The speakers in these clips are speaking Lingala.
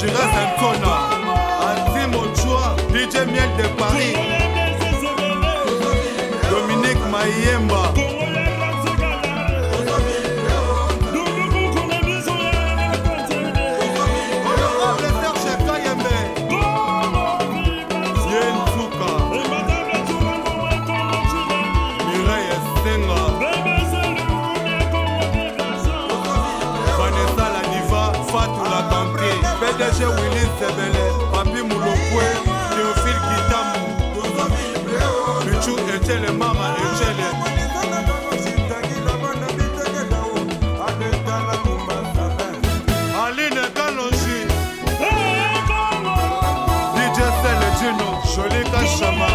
Shiraz Antona, Anti Mochua, DJ Miel de Paris, Dominique Mayemba, PDG Willy Sebele, Papi Moulopoué, Théophile Kitamou, Michou Echele, Mama Echele, Aline Kalonji, DJ Sele Gino, Jolika Chama,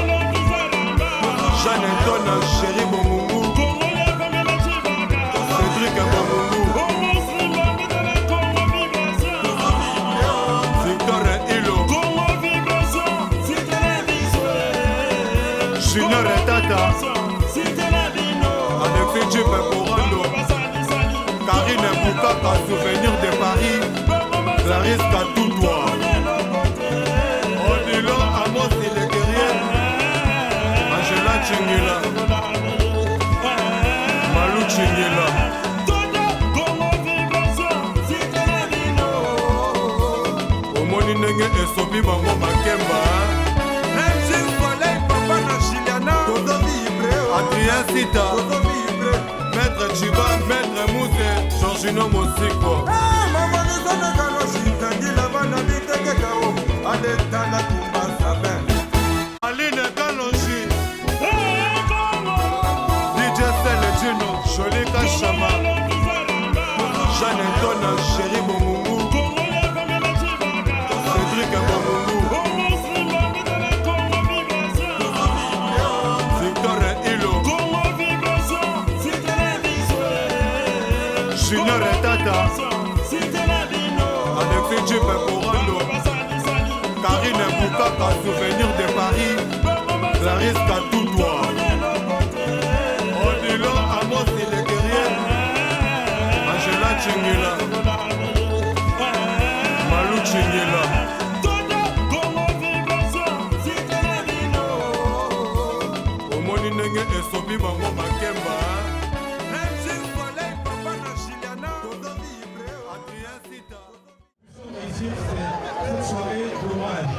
Jeanne Antona, Chéri Bomoumou, Cédric Bomoumou, Junior Tata, Alexis Djipe Corando, Karine Boukaka, Souvenir de Paris, Clarisse Katoudoua, Odilon Amos et les guerriers, Angela Chingela, Malou Chingela, Omoni Nenge et Sobi Bango Makemba, Adrien Sita, Maître Chiba, Maître Mousse, Georgino Mosiko. Aline Kalonji, DJ Sele Gino, Jolika Chama, Jeanne Antona, Chéri Bomoumou, Cédric Bomoumou, Junior Tata, Alexis Djipe Corando, Karine Boukaka, Souvenir de Paris, Clarisse Katoudoua, Odilon Amos et les guerriers, Angela Chingela, Malou Chingela, Omoni Nenge et Sobi Bango Makemba. Cette soirée d'hommage.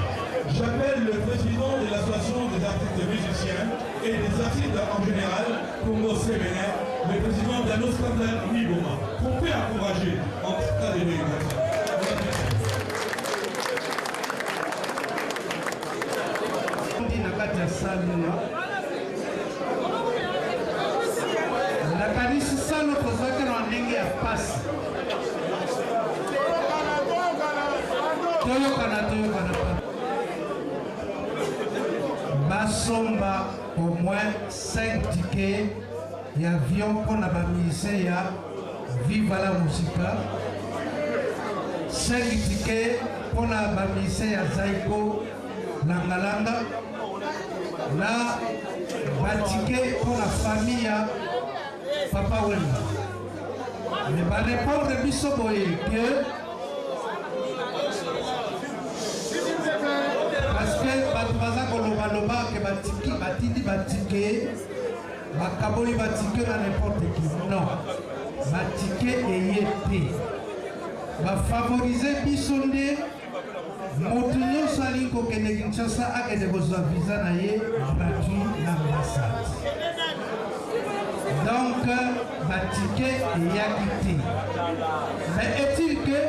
J'appelle le président de l'association des artistes musiciens et des artistes en général, Congo-Séménais, le président d'Anos Kazal Miboma, pour faire encourager en cas de négociation. Basomba au moins 5 tickets d'avion pour la musicien Viva la Musica. 5 tickets pour la musicien Zaiko Langalanga. Là, un ticket pour la famille Papa Wemba. Mais va répondre à Bissoboye que parce que Batubaza Kolobaloba que Batiki Batidi Batike Bakaboli Batike dans n'importe qui. Non. Batike et Yété. Va favoriser Bissonde. Motunyo Salinko Keneginchasa a que de vos visa naye gratuit l'ambassade. Donc, Batike et Yakiti. Mais est-il que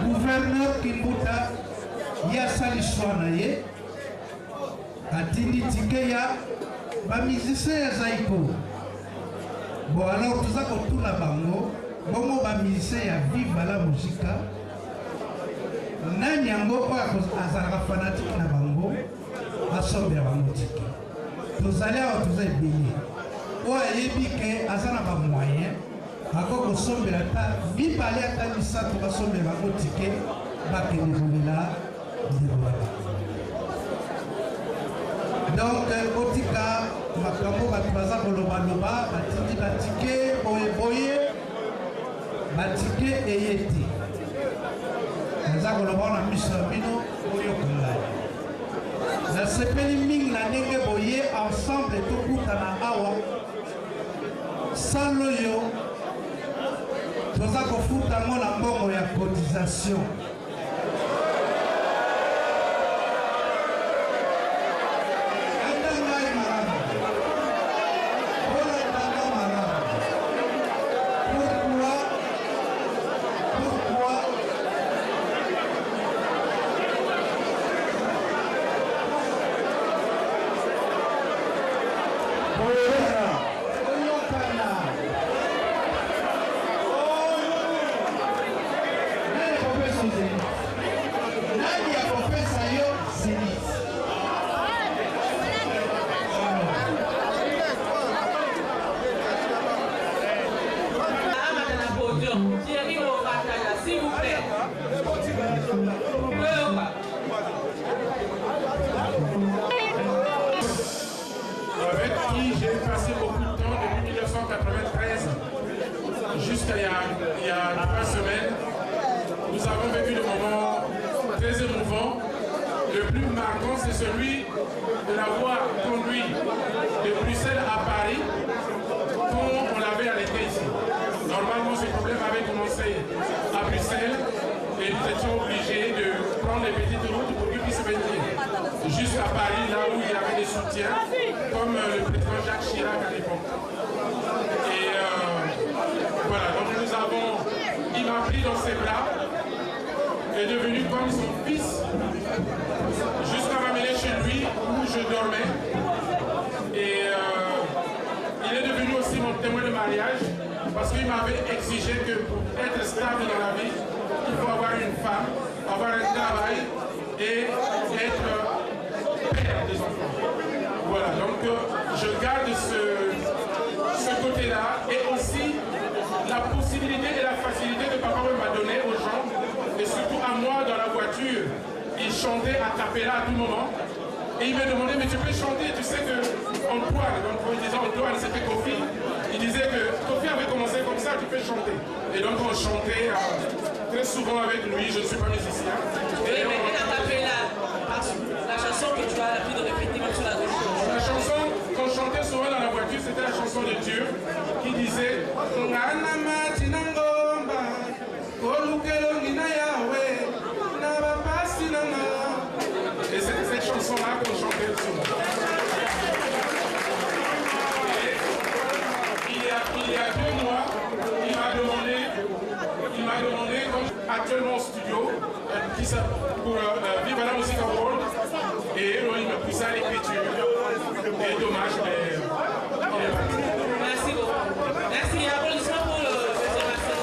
gouverneur Kimbuta Yasali Swanaye Atindi Tikeya Bamisise Zaiko. Bon alors tout ça comme tout la bango, bon bamisise ya Viva la Musica. Nani yango kwa azara fanatique na bango asombe bango tike. Tozali awa tozali béni. O ayebi ke azana ba moyen akoko sombela ta mibale ata misato basombe bango tike bakende kolela ndeko. Donc otika makambo batu baza koloba loba batindi batike eye te naza koloba na miso na bino oyokola nasepeli mingi na ndenge boye ensemble tokutana awa salo oyo toza kofuta ngo na mbongo ya cotisation jusqu'à il y a 3 semaines, nous avons vécu des moments très émouvants. Le plus marquant, c'est celui de l'avoir conduit de Bruxelles à Paris, comme on l'avait arrêté ici. Normalement, ce problème avait commencé à Bruxelles et nous étions obligés de prendre les petites routes pour qu'il puisse venir jusqu'à Paris, là où il y avait des soutiens, comme le président Jacques Chirac à l'époque. Et voilà, donc il m'a pris dans ses bras, est devenu comme son fils, jusqu'à m'amener chez lui où je dormais. Et il est devenu aussi mon témoin de mariage, parce qu'il m'avait exigé que pour être stable dans la vie, il faut avoir une femme, avoir un travail et être père des enfants. Voilà, donc je garde ce côté-là et aussi la possibilité et la facilité que papa m'a donné aux gens et surtout à moi dans la voiture. Il chantait a cappella à tout moment et il me demandait mais tu peux chanter, tu sais que Antoine, donc quand il disait Antoine c'était Kofi, il disait que Kofi avait commencé comme ça, tu peux chanter. Et donc on chantait très souvent avec lui, je ne suis pas musicien. Et mais a cappella, la chanson que tu as l'habitude de répéter même sur la gauche. La chanson qu'on chantait souvent dans la voiture, c'était la chanson de Dieu qui disait et c'est cette chanson-là qu'on chantait souvent. Il y a 2 mois, il m'a demandé comme actuellement au studio, pour vivre à la musique en world, et il me poussait à l'écriture. Et dommage, mais il est parti. Merci beaucoup. Merci. Applaudissements pour le monsieur Marcel.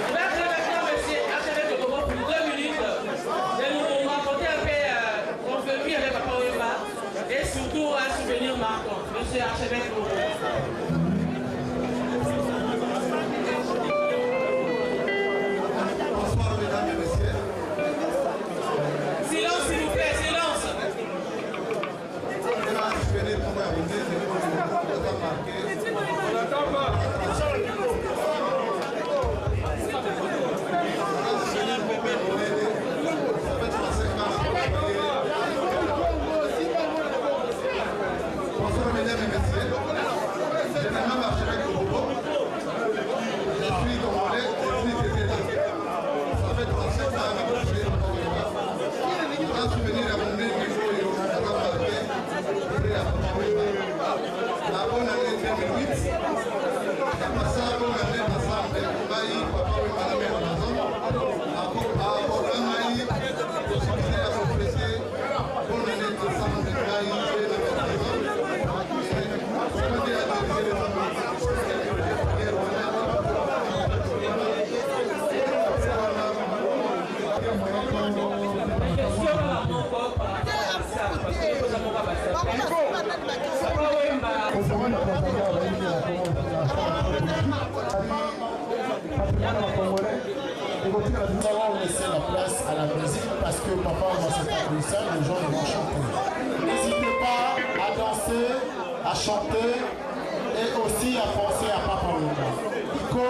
On va faire maintenant monsieur Archevêque Kobo pour 2 minutes. Et nous raconter un peu qu'on fait vivre avec Papa Wemba et surtout un souvenir marquant. Monsieur Archevêque Kobo. Bonsoir mesdames et messieurs. Silence s'il vous plaît, silence. Bonsoir mesdames et messieurs. Je m'appelle Archevêque Kobo. Je suis congolais, je suis là. Ça fait 37 ans que je suis un souvenir à mon niveau la bonne année 2008, la passé la bonne année ensemble, Maï, Papa Wemba la même maison, à Maï, possibilité à confesser, bonne année ensemble, Maï, et la même maison. Je peux dire à diriger les hommes, Nous allons laisser la place à la musique parce que papa va se faire ça, les gens vont chanter. N'hésitez pas à danser, à chanter et aussi à penser à Papa Wemba. Iko,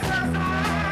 Sasa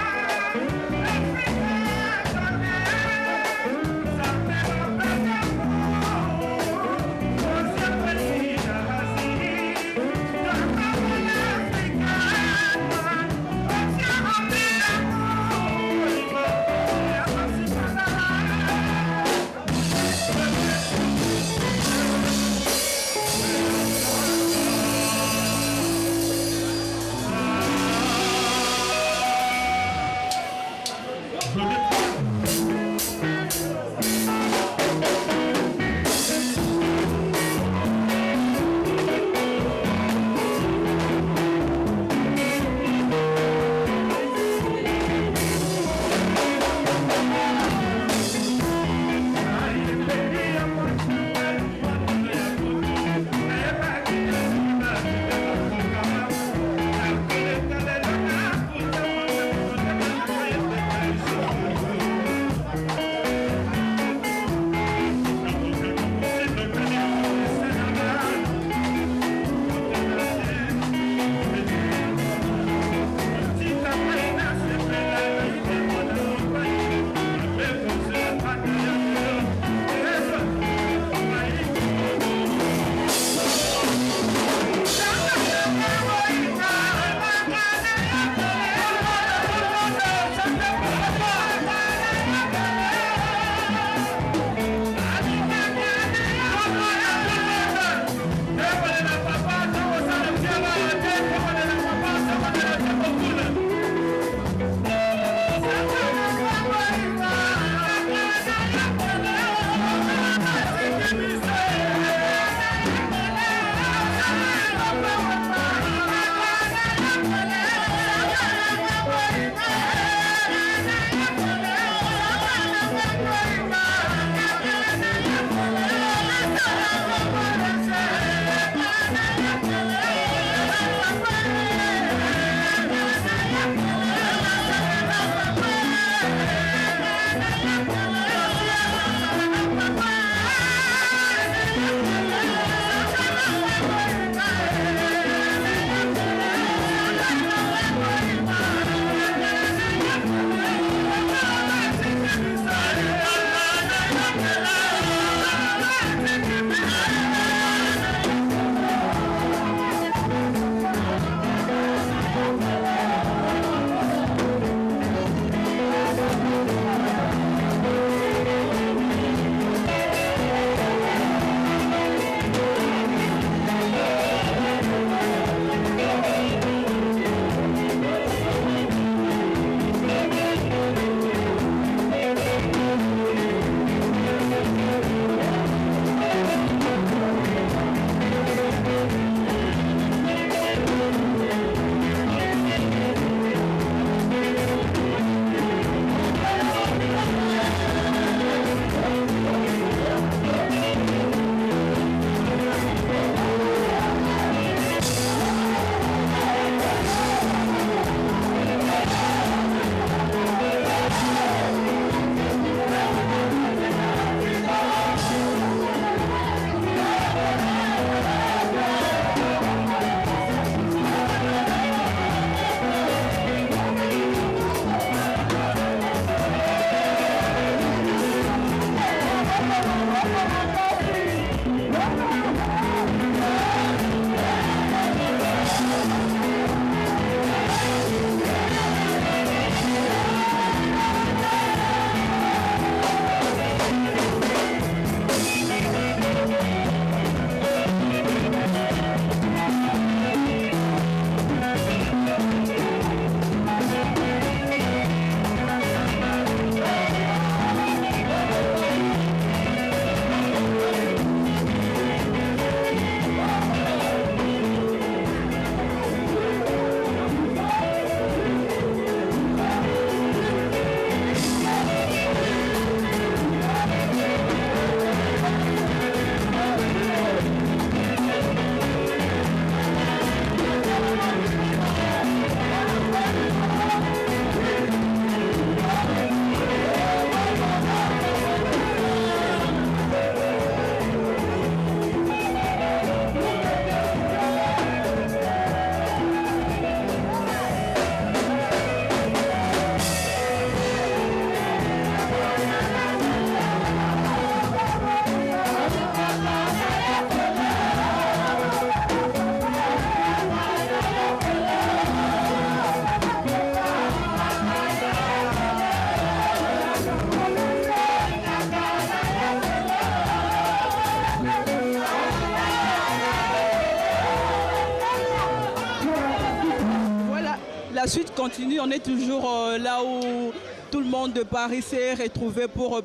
La suite continue, on est toujours là où tout le monde de Paris s'est retrouvé pour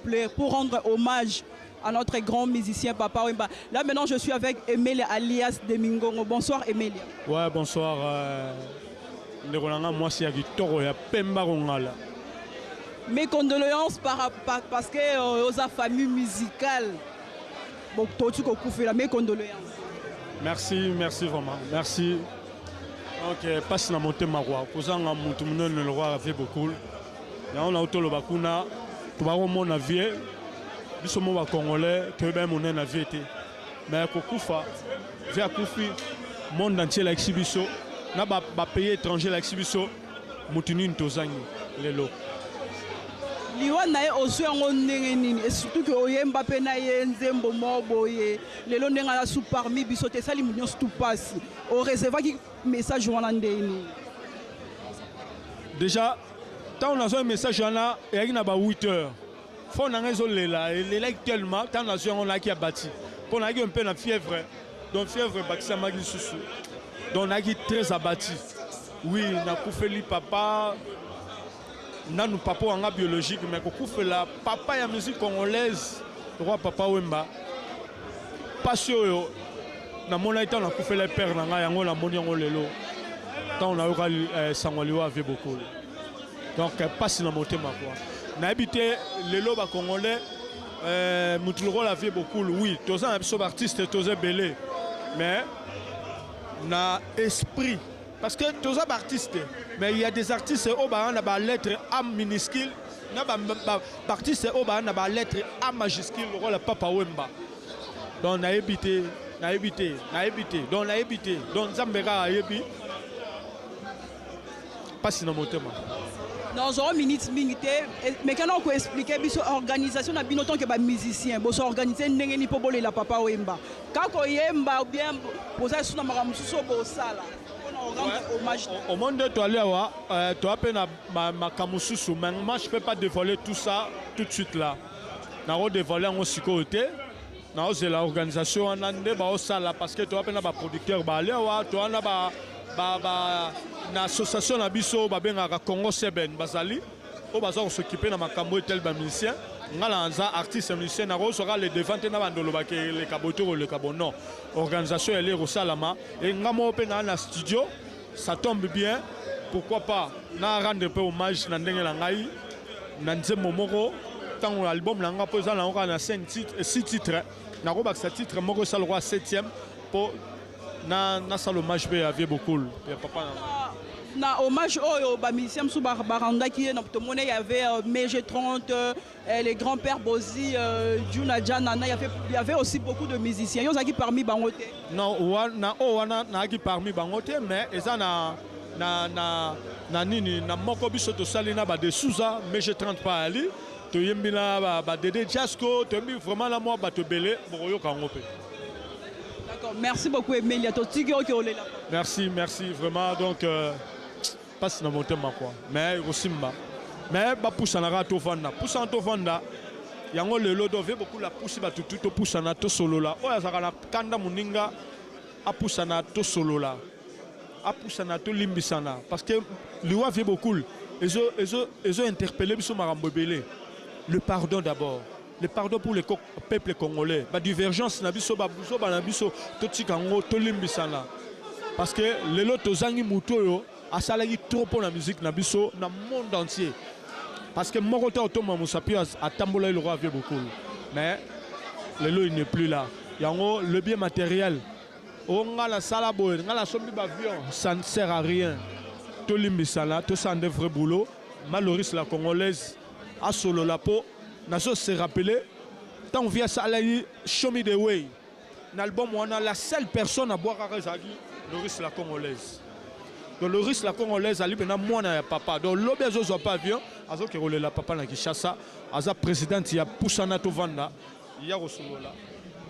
rendre hommage à notre grand musicien Papa Wemba. Là maintenant je suis avec Emilia alias Demingongo. Bonsoir Emilia. Ouais, bonsoir. Moi c'est Toro ya Pemba Rongala. Mes condoléances parce que aux famille musicale. Bon, tu as mes condoléances. Merci, merci vraiment. Merci. Donc passe na monter ma roi. Posant en mutumno le roi avait beaucoup. Ya on a auto le bakuna. Tu vas au mon avion. Biso mo ba congolais que ben mon na vie été. Mais kokufa via kufi monde entier la exhibition. Na ba pays étranger la exhibition. Mutuni ntozangi lelo. Liwa na ye osu yango ndenge nini et surtout que oyemba pe na ye nzembo moboye lelo ndenge ala su parmi biso te sali munyo tout passe o recevoir ki message wana ndenge nini. Déjà tant on a un message wana et na ba 8h faut na réseau lela actuellement tant on a on a qui a bâti pour na un peu la fièvre donc fièvre bakisa magi susu donc on a qui très abattu oui na koufeli papa Nanu papa en biologique mais qu'on la papa ya musique congolaise le roi Papa Wemba passion na mona ita na fait les pères na yango la moni yango lelo tant on a eu sangoliwa avait beaucoup donc passe na motema quoi na habité lelo ba congolais mutulro la vie beaucoup oui tous un artiste tous belé mais na esprit parce que tous les artistes, mais il y a des artistes qui ont la lettre A minuscule, il y a des artistes qui ont la lettre A majuscule, le rôle Papa Wemba. Donc on a évité, donc on a évité, donc Zambera a évité. Pas si nous montons. Dans une minute, mais quand on peut expliquer l'organisation de binoton que les musiciens, ils sont organisés pour la Papa Wemba. Quand on yemba ou bien poser sur la maramususo bosala. Au monde de toi, tu as peine ma kamususu, mais moi je ne peux pas dévoiler tout ça tout de suite là. Je vais dévoiler en sécurité. C'est l'organisation parce que tu as peine producteur, tu as une association de Congo Seben Bazali, qui s'occuper de ma caméra tel musicien. Artiste musicien sera les devants les caboteurs le cabonon organisation elle est au Salama et ngamo pe na studio ça tombe bien pourquoi pas na rendre un peu hommage na ndenge la ngai na nzembo moko tant l'album la nga poza na na 5 titres na ko baksa titre moko ça le roi 7e pour na sal hommage be avait beaucoup papa na hommage au musicien sous Baranda qui est il y avait MG30 les grands-pères Bozi Juna Janana il y avait aussi beaucoup de musiciens ils ont qui parmi bangote non na qui parmi bangote mais ça na nini na moko biso to salina ba de Souza MG30 pas ali to yembina ba Dédé Jasco to yembi vraiment la moi ba to belé boroyo kangope. D'accord, merci beaucoup Emilia to tigio ki olela. Merci vraiment donc passe dans mon thème quoi mais aussi mais ba pousse na rato vanda pousse en to vanda yango lelo do beaucoup la pousse ba tout pousse na to solo la oya saka na kanda muninga a pousse na to solo la a pousse na to limbisana parce que liwa vie beaucoup ils ont interpellé biso marambo belé le pardon d'abord le pardon pour le peuple congolais ba divergence na biso ba buso ba na biso to tikango to limbisana parce que lelo to zangi mutoyo a salagi trop pour la musique na biso na monde entier parce que mon côté autonome Moussapi a tamboulé le roi avait beaucoup mais le lot il n'est plus là yango le bien matériel on a la salabo on a la sombi bavion ça ne sert à rien tout limbisala tout ça un vrai boulot Maloris la congolaise a solo la peau n'a pas se rappeler tant on vient salagi show me the way l'album on a la seule personne à boire à Rezagi Loris la congolaise. Donc le russe la congolaise a libéré moi na papa. Donc l'obézo zo pas avion, azo qui roule la papa na Kinshasa, aza présidente ya Poussana Tovanda, il y a Rosolola.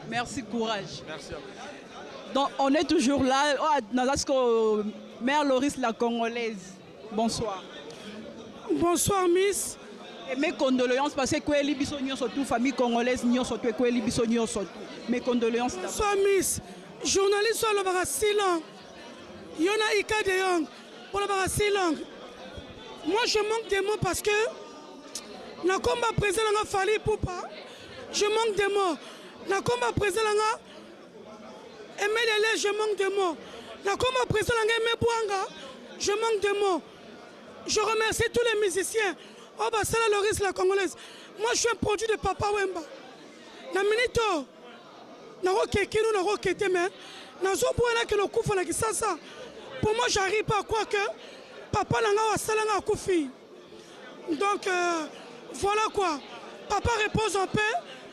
Merci courage. Merci à vous. Donc on est toujours là Nazasko mère Loris la congolaise. Bonsoir. Bonsoir Miss. Et mes condoléances parce que quoi libiso surtout famille congolaise nyo surtout quoi libiso surtout. Mes condoléances. Bonsoir Miss. Journaliste sur le Barasilan. Yona Ika de Yang. pour la barre langue. Moi, je manque des mots parce que na combat président nga Fally Poupa, je manque des mots. Na combat président nga Emelele, je manque de mots. Na combat président nga Mebouanga, je manque de mots. Je remercie tous les musiciens. Oh bah c'est la Loris la congolaise. Moi je suis un produit de Papa Wemba. Na minito na rokekino na rokete mais na zobouana que le kufa na kisasa. Pour moi j'arrive pas à croire que papa nanga wa salanga kufi. Donc voilà quoi. Papa repose en paix,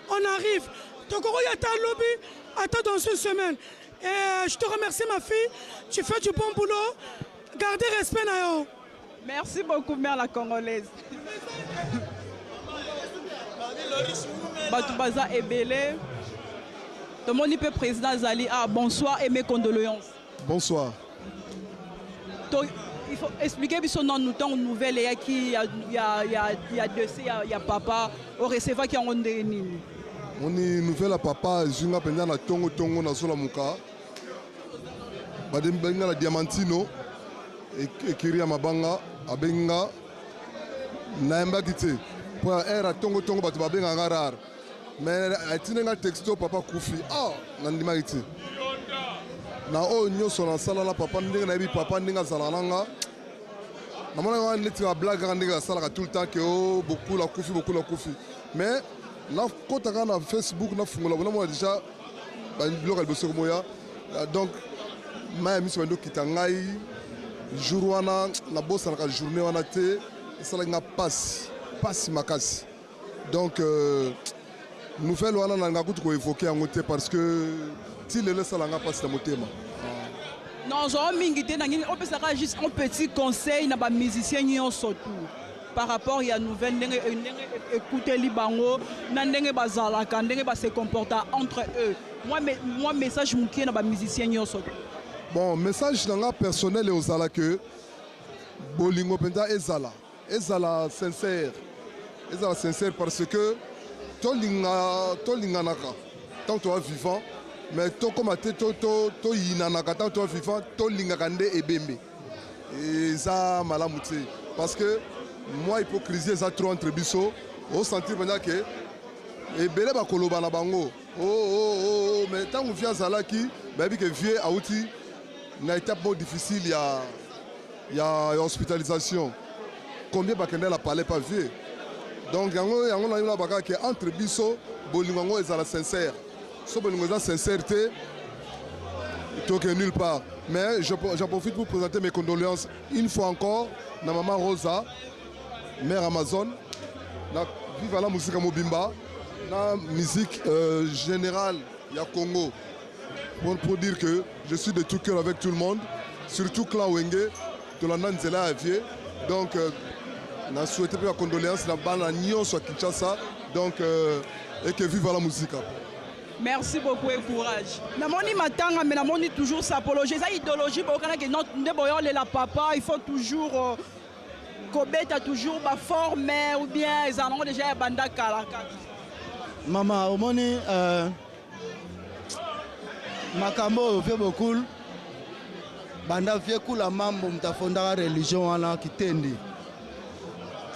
on arrive. Tokoro yata lobby, attends dans une semaine. Et je te remercie ma fille, tu fais du bon boulot. Gardez respect Nayo. Merci beaucoup, mère la congolaise. Batoubaza Ebele. Tout le monde peut président Zali. Ah, bonsoir et mes condoléances. Bonsoir. Il faut expliquer que son nom nous tombe nouvelle et qu'il y a dossier, il y a papa, au receveur qui a un déni. On est nouvelle à papa, je suis pendant la tongo tongo na sola muka. Badembenga la diamantino et Kiria Mabanga abenga naemba kite. Pour era tongo tongo batu babenga ngarar. Mais atinenga texto papa kufi. Ah, nandima kite. Na o nyoso na sala la papa ndinga na bi papa ndinga zalananga. Na mona neti ba blague ndinga sala tout le temps que oh beaucoup la kufi. Mais na kota kana Facebook na fungula bona moi déjà ba blog al boso moya. Donc ma mission ndo kitangai jour wana na bossa na journée wana te sala nga passe makasi. Donc nouvelle wana na ngakutu ko évoquer en côté parce que si le laisse la nga passe na motema. Non, on peut savoir juste un petit conseil na ba musicien surtout par rapport à la nouvelle écouter libango ndenge bazalaka ndenge ba se comporter entre eux. Moi message mukie na ba musicien surtout. Bon, message nanga personnel et aux ala que bolingo penda ezala sincère. Ezala sincère parce que tolinga naka tant toi vivant mais to comme to yinanaka tant toi vivant tolinga kande ebembe. Et ça malamuté parce que moi hypocrisie ça trop entre biso au sentir pendant que ebele ba koloba na bango mais tant on vient zala qui baby que vieux auti na étape difficile il y a hospitalisation combien bakende la parler pas vieux donc yango na yula baka que entre biso bolingo ezala sincère so bolingo ezala sincérité toke nulle part mais j'en profite pour présenter mes condoléances une fois encore na maman Rosa mère Amazon na vive la musique mobimba na musique générale ya Congo pour dire que je suis de tout cœur avec tout le monde, surtout clan Wenge, de la Nanzela à Vieux. Donc, on a souhaité la condoléance dans la Nyon sur Kinshasa. Donc, et que vive la musique. Merci beaucoup et courage. Namoni matanga, mais namoni toujours s'apologer. Ça idéologie, que la papa, il faut toujours Kobet a toujours ma forme ou bien ils en ont déjà banda kalaka. Maman, au moni makambo fait beaucoup. Banda fait kula mambo mtafonda religion wana kitendi.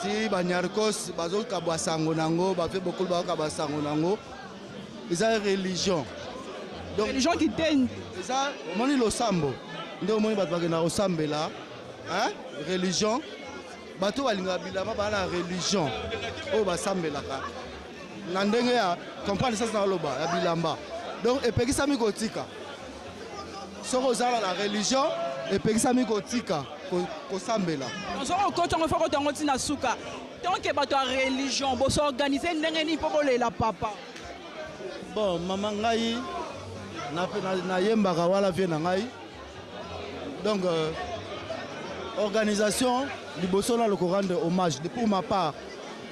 Si banyarkos bazo kabwa sango nango ba fait beaucoup ba kabwa sango nango. Ils ont religion. Donc religion kitendi. Ça moni lo sambo. Ndio moni batu bakena osambela. Hein? Religion. Bato balinga bilama bana religion. O basambelaka. Na ndenge ya comprendre ça na loba ya bilamba. Donc epekisa mikotika. Soko zala la religion epekisa mikotika ko sambela. Soko ko tongo foko tongo tina suka. Tant que bato religion bo s'organiser ndenge ni po bolela papa. Bon mama ngai na yembaka wala vie na ngai. Donc organisation liboso na le rendre hommage pour ma part.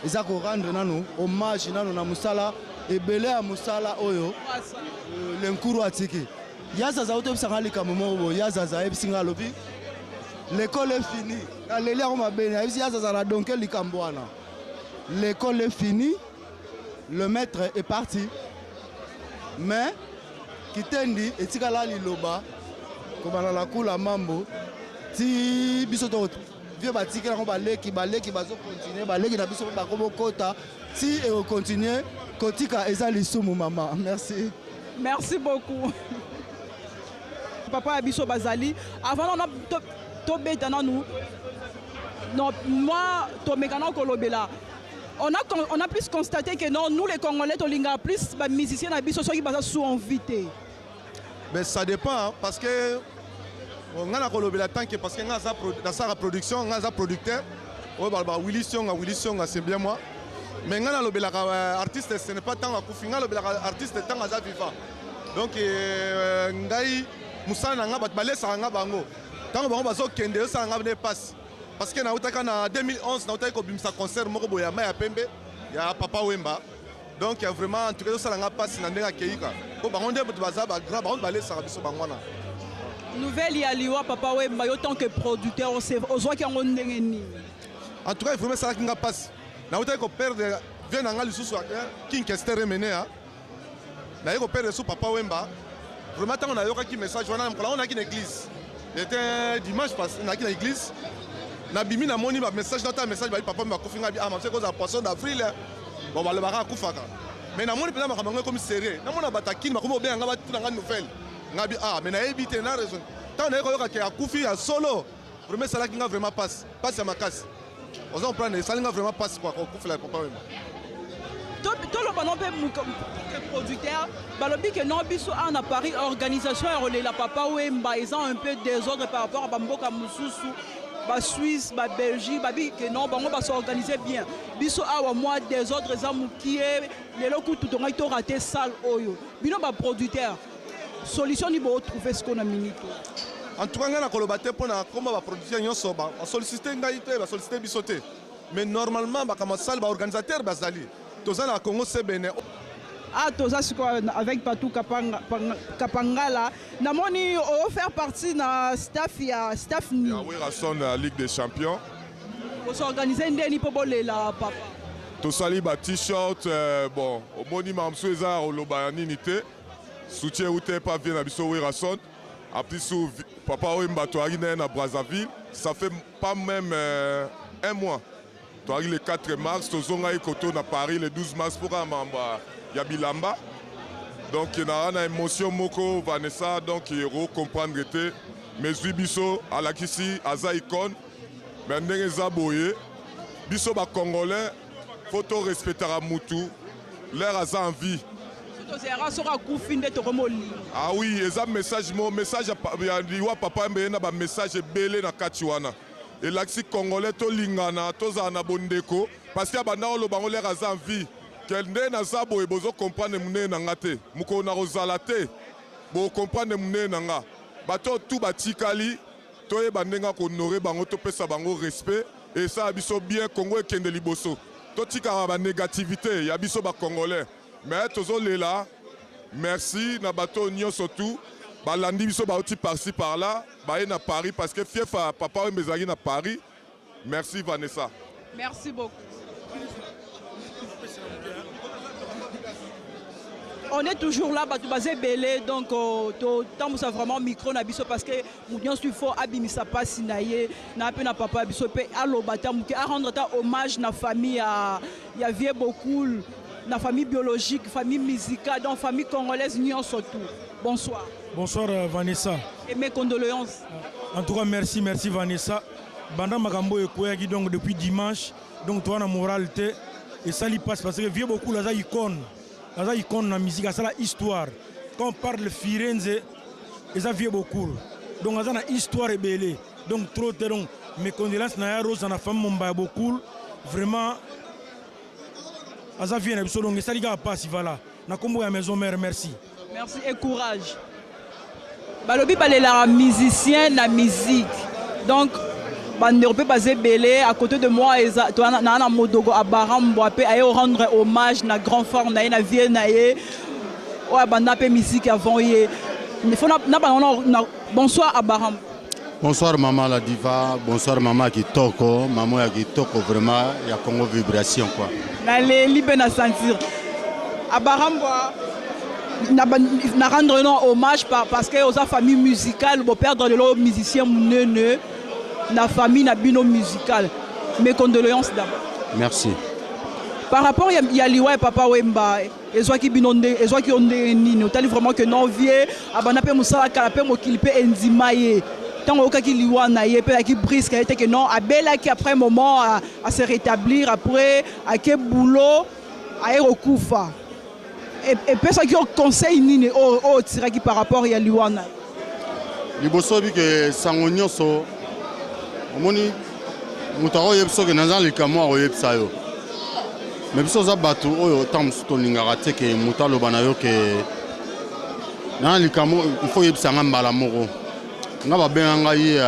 Ils ont rendre nanu hommage nanu na musala ebele ya musala oyo lenkuru atiki yazaza utobisanga likambo bo yazaza ebisinga lobi l'école est finie aleli ya mabene yazaza na donke likambo wana l'école est finie le maître est parti mais kitendi etikala liloba kobana la kula mambo ti biso to vieux batiki na baleki bazo continuer baleki na biso ba komo kota si et continuer kotika eza lisumu maman. Merci. Merci beaucoup. Papa Abisso Bazali, avant on a tobeta nous. Non, moi Tomekana Kolobela. On a plus constaté que non, nous les Congolais, Tolinga plus les musiciens Abisso qui sont invités. Mais ça dépend parce que on a Kolobela tant que parce que dans sa production, on a producteur. Oh bah Willy Song c'est bien moi. Mais on a le artiste ce n'est pas tant à Koufinga le artiste tant à vivant. Donc ngai musana nga batbalé sa nga bango tant bango bazo kende sa nga ne passe parce que na utaka na 2011 na utaka ko bimsa concert moko boya ma ya pembe ya Papa Wemba donc il y a vraiment en tout cas ça nga passe na ndenga keika ko bango nde baza ba grand bango balé sa biso bango na nouvelle ya liwa Papa Wemba yo tant que producteur on voit qu'il y a ndenge ni en tout cas vraiment ça nga passe na utaka ko perdre vient nga lisusu King Kester mené hein na yeko perdre sous Papa Wemba. Vraiment, on a eu un message, on a une église. C'était dimanche passé, on a une église. On a mis un message, un message, papa m'a confié à ma cause à poisson d'avril. Bon, on va le Koufaka. Mais on a comme serré. On a bataki, on a bien une nouvelle. On a dit, ah, mais on a évité, on a raison. Tant on a eu un Koufi à solo, vraiment, ça là vraiment passe. Passe à ma casse. On va prendre, ça là vraiment passe quoi, au Koufi là, papa. Tout le monde peut producteur, balobi que non biso en à Paris organisation et relais la Papa Wemba ils ont un peu désordre par rapport à Bamboka Mususu, ba Suisse, ba Belgique, babi que non bango ba s'organiser bien. Biso awa moi désordre za mukie les locaux tout on a raté salle oyo. Bino ba producteur. Solution ni bo trouver ce qu'on a minute. En tout cas na kolobate pona comment ba producteur nyonso ba solliciter ngai te ba solliciter bisoté. Mais normalement ba kama salle ba organisateur bazali. Toza na Congo c'est Bénin. Ah, toza avec Patou Kapangala. Namoni on faire partie na staff ni. Ya Werason la Ligue des Champions. Vous organisez ndeni po bolela papa. To sali ba t-shirt bon, au moni mamso eza oloba nini te. Soutien outé pas vient na biso Werason. Après sous Papa Wemba to ari na Brazzaville, ça fait pas même un mois. To ari le 4 mars, to zonga ikoto na Paris le 12 mars pour Amamba. Yabilamba. Donc il y a une émotion moko Vanessa donc il faut comprendre que mais biso à la kisi aza icône mais ndenge zaboye biso ba congolais photo respecter à mutu l'air aza en vie. Ah oui, eza message ya liwa papa mbena ba message belé na katiwana. Et l'axi congolais to lingana to za na bondeko parce que banda lo bango l'air aza en vie. Kende na zabo e bozo comprendre mune na ngate muko na rozala te bo comprendre mune na nga bato tout batikali to e bandenga ko honorer bango to pesa bango respect et ça biso bien Congo e kende liboso to tika ba négativité ya biso ba congolais mais tozo lela merci na bato nyonso tout ba landi biso ba oti par-ci par là ba e na Paris parce que fief papa we mezali na Paris. Merci Vanessa. Merci beaucoup. On est toujours là, basé belé, donc tant que ça vraiment micro na biso parce que bien sûr faut abimisa pas sinaye na pe na papa biso pe allo batam ki a rendre hommage na famille ya vieux beaucoup na famille biologique, famille musicale, donc famille congolaise nyon surtout. Bonsoir. Bonsoir Vanessa. Et mes condoléances. En tout cas merci Vanessa. Banda makambo ekoyaki donc depuis dimanche donc toi na moralité et ça lui passe parce que vieux beaucoup la icône. La icône la musique, c'est la histoire. Quand on parle de Firenze, ça vient beaucoup. Donc, c'est une histoire belle. Donc, trop de donc, mes condoléances à Rose, à la femme, mon beaucoup. Vraiment, ça vient. Donc, ça vient passer. Voilà. Na combo à maison mère, merci. Merci et courage. Balobi parle la musicien, la musique. Donc, bande peut passer belé à côté de moi et toi na modogo abaram boape aye rendre hommage na grand frère na vie na ye ouais banda pe musique avant ye il faut na bonsoir abaram. Bonsoir maman la diva, bonsoir maman Kitoko, maman ya Kitoko vraiment ya Congo vibration quoi. Na les libe na sentir abaram na rendre hommage parce que aux famille musicale bo perdre le musicien neuneu na famille na bino musicale. Mes condoléances d'abord. Merci. Par rapport à Liwa et Papa Wemba, et soit qui binonde, et soit qui ont des nino, t'as vraiment que non vieux, abanape musala kalape mokilipe enzimaye. Tant au cas qui Liwa naie, pe qui brise, qui était que non, abela qui après un moment à se rétablir, après à quel boulot, à Erokoufa. Et puis ça qui ont conseil nini, au tira qui par rapport à Liwa naie. Liboso bi que sangonyo so, omoni mutaro yepso que nazan likamo a yepsa yo. Mais biso za batu oyo tam to lingara te ke mutalo bana yo ke na likamo il faut yepsa ngambala moko. Nga ba benga yi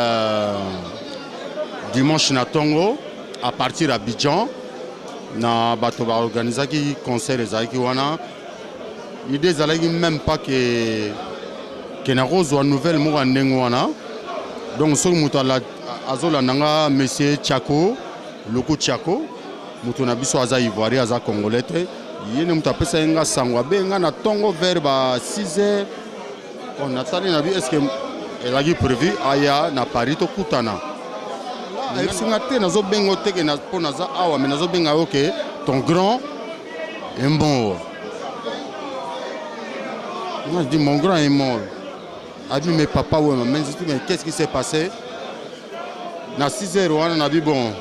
dimanche na Tongo à partir d'Abidjan na bato ba organiser ki concert ezaki wana. L'idée zalaki même pas que na rozwa nouvelle moko ndengo wana. Donc so mutala azola nanga monsieur Tchako, Loko Tchako, mutuna biso aza ivoirien aza congolais te. Yene mutapesa nga sangwa benga na Tongo vers ba 6h. On attendait na bi est-ce que elle a prévu aya na Paris to kutana. Et singa te nazo bengo te ke na pona za awa mais nazo benga OK ton grand est mort. Moi je dis mon grand est mort. A dit mais papa ouais mais qu'est-ce qui s'est passé? Na 6h wana na bi bon.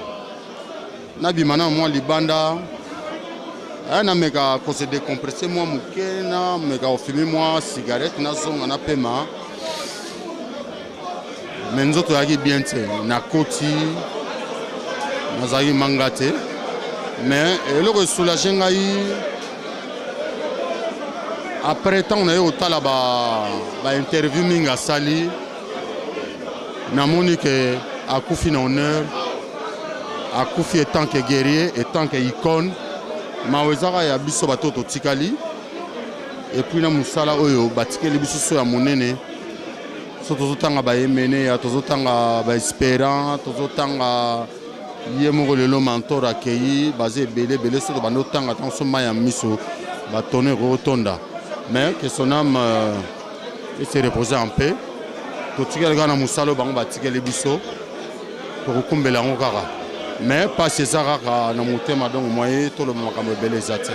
Na bi mana moi libanda. Na meka ko se décompresser moi mukena meka o fumer moi cigarette na zonga na pema. Mais nous autres yaki bien te na koti nazaki mangate. Mais le soulager ngai après temps on a eu au tala ba interview minga sali na monique a Koufi na honneur a Koufi tant que guerrier et tant que icône mawezaka ya biso batoto tikali et puis na musala oyo batikeli biso so ya monene so tozotanga ba emene ya tozotanga ba espérant tozotanga yemoko lelo mentor akei basé belé so banotanga tant so maya miso ba tonner rotonda. Mais que son âme se repose en paix. Tout ce qui est dans Moussalo, on va tirer les bisous pour recomber la Hongara. Mais pas ces arabes dans mon thème, donc moi, tout le monde a belé zati.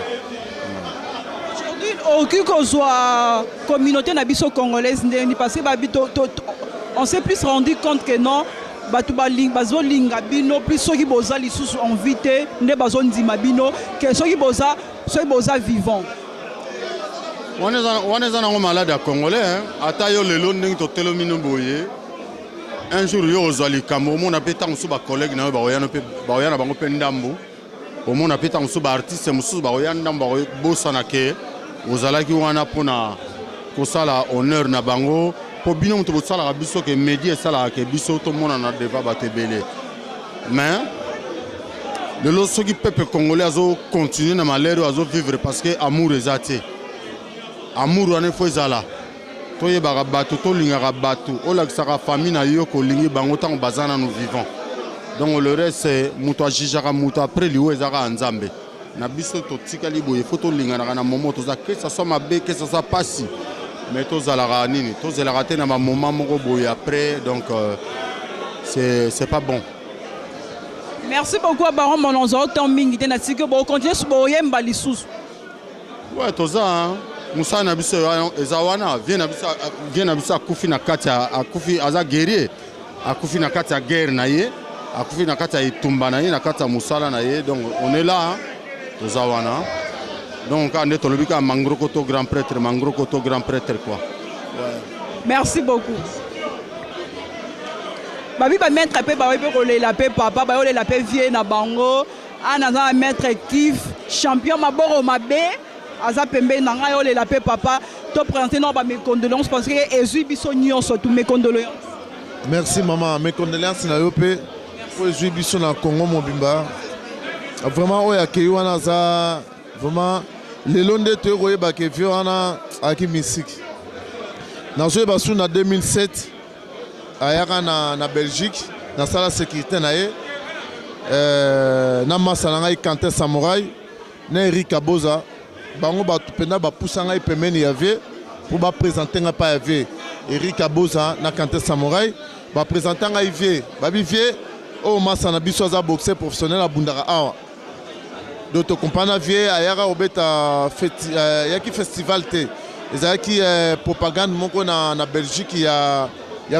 Aujourd'hui, aucune soit communauté nabiso congolaise, parce que on s'est plus rendu compte que non. Bazo linga bino plus ceux qui boza li sous invité ne bazo ndima bino que ceux qui boza vivants. On est en malade à Congolais, ata yo lelo ndenge to telomino boye. Un jour yo ozali kamo mon apeta musu ba collègue na ba oyana bango pe ndambo. Au mon apeta musu ba artiste musu ba oyana ndambo bosana ke ozalaki wana pona kosala honneur na bango po bino mutu bosala biso ke média sala ke biso to mona na deva batebele. Mais lelo soki peuple congolais azo continuer na malheur azo vivre parce que amour ezate. Amour wana fo ezala toyebaka bato tolingaka bato olakisaka famille na yo kolingi bango ntango bazana nous vivons. Donc le reste moto ajijaka moto après liwo ezaka nzambe na biso totikali boye fo tolinganaka na momo toza que ça soit mabe que ça soit pasi mais tozalaka nini tozelaka te na bamoment moko boye après donc c'est pas bon. Merci beaucoup à Baron Mononzo tant mingi te na tiki bo continuer sur boyemba lisusu. Ouais toza Moussa na biso ezawana vient na biso akufi na kati akufi aza guerrier akufi na kati ya guerre na ye akufi na kati ya itumba na ye na kati ya musala na ye donc on est là tozawana donc ande tolobika mangrokoto grand prêtre quoi. Ouais. Merci beaucoup. Babi ba mettre pe ba we la pe papa ba la pe vie na bango ana za mettre Kif champion maboro mabe. Aza pembe nanga yo le la paix papa to présenter non ba mes condoléances parce que ezui biso nyonso tous mes condoléances. Merci maman, mes condoléances na yo pe pour ezui biso na Congo mobimba. Vraiment oya ke wana za vraiment le londe te roye ba ke vi wana aki musique. Na joué basu na 2007 ayaka na Belgique na sala sécurité na ye na masala ngai Kanté Samouraï na Eric Aboza. Bango batupenda bapusa ngai pembeni ya vie pour ba présenter nga pa ya vie Eric Aboza na Kanté Samouraï baprésentant ngai vie babi vie oyo masa na biso aza boxeur professionnel abundaka awa donc tokompana vie ayaka kobeta yaki festival te ezalaki propagande moko na Belgique ya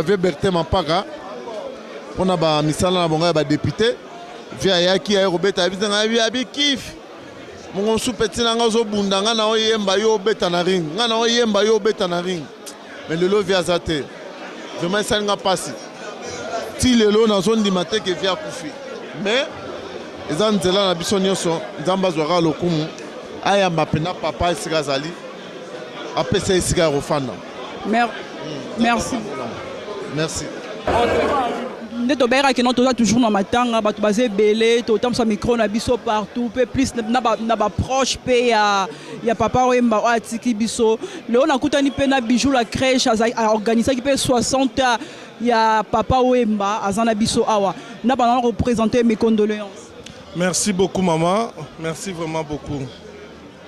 vie Bertin Mampaka mpona bamisala na bango ya badepute vie ayaki aye kobeta yabisanga abi kif mongo nsu peti na nga ozobunda nga na oyemba yo obeta na ring nga na oyemba yo obeta na ring mais lelo vie aza te vraiment esali nga mpasi ti lelo nazondima te ke vie akufi mais eza nzela na biso nyonso nzambe azwaka lokumu ayamba mpena papa esika azali apesa esika ya kofanda. Merci. Merci. Nde tobayaka non toza toujours na matanga bato baza ebele totambusa micro na biso partout pe plus na baproche pe ya papa Wemba oyo atiki biso lelo nakutani mpe na bijou la crèche aorganisaki mpe 60 ya papa Wemba aza na biso awa na bana représenter mes condoléances. Merci beaucoup maman, merci vraiment beaucoup.